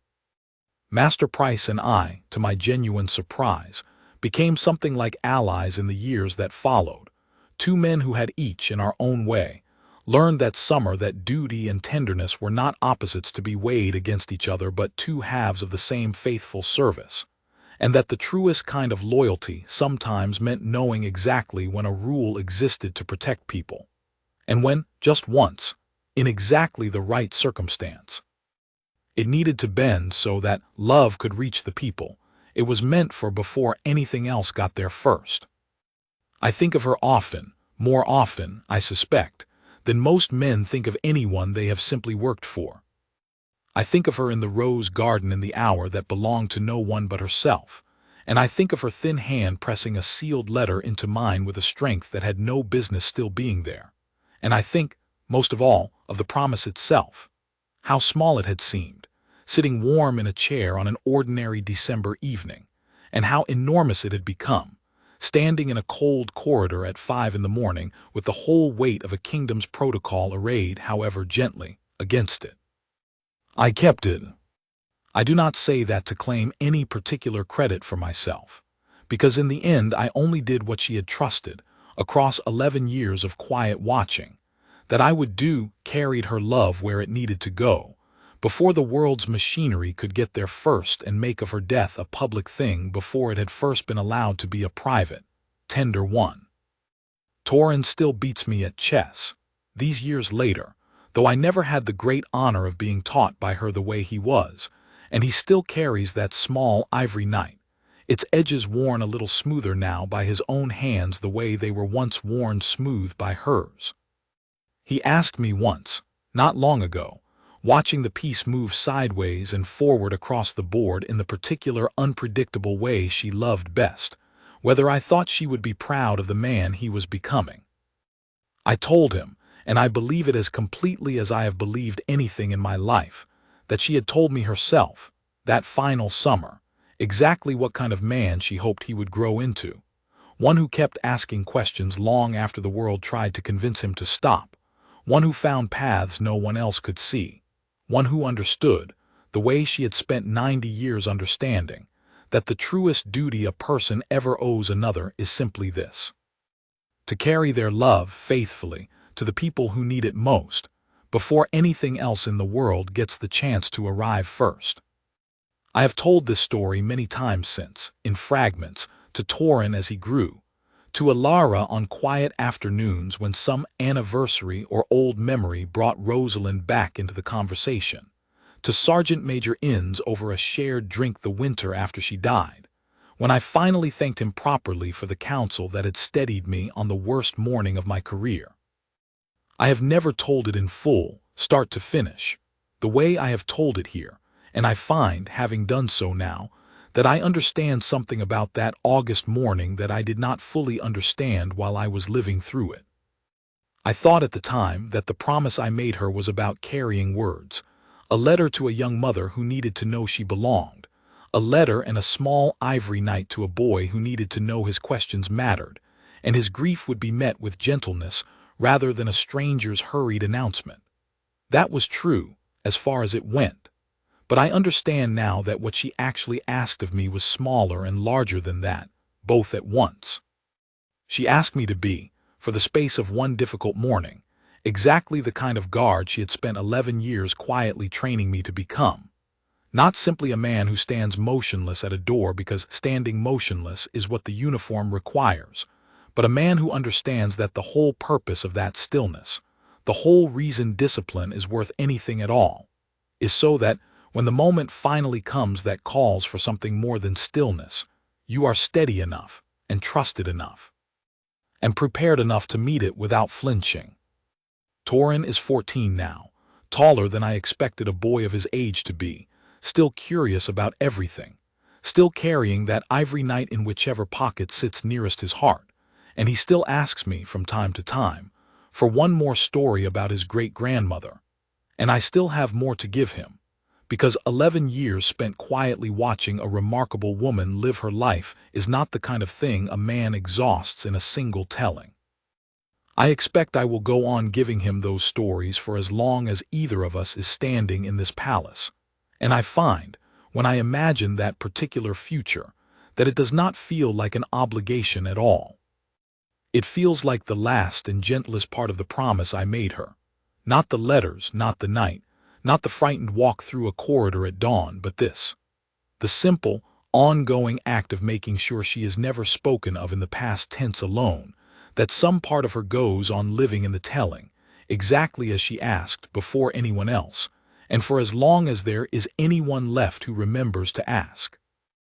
Master Price and I, to my genuine surprise, became something like allies in the years that followed, 2 men who had each, in our own way, learned that summer that duty and tenderness were not opposites to be weighed against each other but 2 halves of the same faithful service, and that the truest kind of loyalty sometimes meant knowing exactly when a rule existed to protect people, and when, just once, in exactly the right circumstance, it needed to bend so that love could reach the people it was meant for before anything else got there first. I think of her often, more often, I suspect, than most men think of anyone they have simply worked for. I think of her in the rose garden in the hour that belonged to no one but herself, and I think of her thin hand pressing a sealed letter into mine with a strength that had no business still being there. And I think, most of all, of the promise itself. How small it had seemed, sitting warm in a chair on an ordinary December evening, and how enormous it had become, standing in a cold corridor at 5 in the morning with the whole weight of a kingdom's protocol arrayed, however gently, against it. I kept it. I do not say that to claim any particular credit for myself, because in the end I only did what she had trusted, across 11 years of quiet watching, that I would do, carried her love where it needed to go, before the world's machinery could get there first and make of her death a public thing before it had first been allowed to be a private, tender one. Torin still beats me at chess, these years later, though I never had the great honor of being taught by her the way he was, and he still carries that small ivory knight, its edges worn a little smoother now by his own hands the way they were once worn smooth by hers. He asked me once, not long ago, watching the piece move sideways and forward across the board in the particular unpredictable way she loved best, whether I thought she would be proud of the man he was becoming. I told him, and I believe it as completely as I have believed anything in my life, that she had told me herself, that final summer, exactly what kind of man she hoped he would grow into, one who kept asking questions long after the world tried to convince him to stop, one who found paths no one else could see, one who understood, the way she had spent 90 years understanding, that the truest duty a person ever owes another is simply this: to carry their love faithfully to the people who need it most, before anything else in the world gets the chance to arrive first. I have told this story many times since, in fragments, to Torin as he grew, to Elara on quiet afternoons when some anniversary or old memory brought Rosalind back into the conversation, to Sergeant Major Inns over a shared drink the winter after she died, when I finally thanked him properly for the counsel that had steadied me on the worst morning of my career. I have never told it in full, start to finish, the way I have told it here, and I find, having done so now, that I understand something about that August morning that I did not fully understand while I was living through it. I thought at the time that the promise I made her was about carrying words, a letter to a young mother who needed to know she belonged, a letter and a small ivory knight to a boy who needed to know his questions mattered, and his grief would be met with gentleness rather than a stranger's hurried announcement. That was true, as far as it went. But I understand now that what she actually asked of me was smaller and larger than that, both at once. She asked me to be, for the space of one difficult morning, exactly the kind of guard she had spent 11 years quietly training me to become. Not simply a man who stands motionless at a door because standing motionless is what the uniform requires, but a man who understands that the whole purpose of that stillness, the whole reason discipline is worth anything at all, is so that, when the moment finally comes that calls for something more than stillness, you are steady enough, and trusted enough, and prepared enough to meet it without flinching. Torin is 14 now, taller than I expected a boy of his age to be, still curious about everything, still carrying that ivory knight in whichever pocket sits nearest his heart, and he still asks me, from time to time, for one more story about his great-grandmother, and I still have more to give him, because 11 years spent quietly watching a remarkable woman live her life is not the kind of thing a man exhausts in a single telling. I expect I will go on giving him those stories for as long as either of us is standing in this palace, and I find, when I imagine that particular future, that it does not feel like an obligation at all. It feels like the last and gentlest part of the promise I made her, not the letters, not the night, not the frightened walk through a corridor at dawn, but this, the simple, ongoing act of making sure she is never spoken of in the past tense alone, that some part of her goes on living in the telling, exactly as she asked, before anyone else, and for as long as there is anyone left who remembers to ask.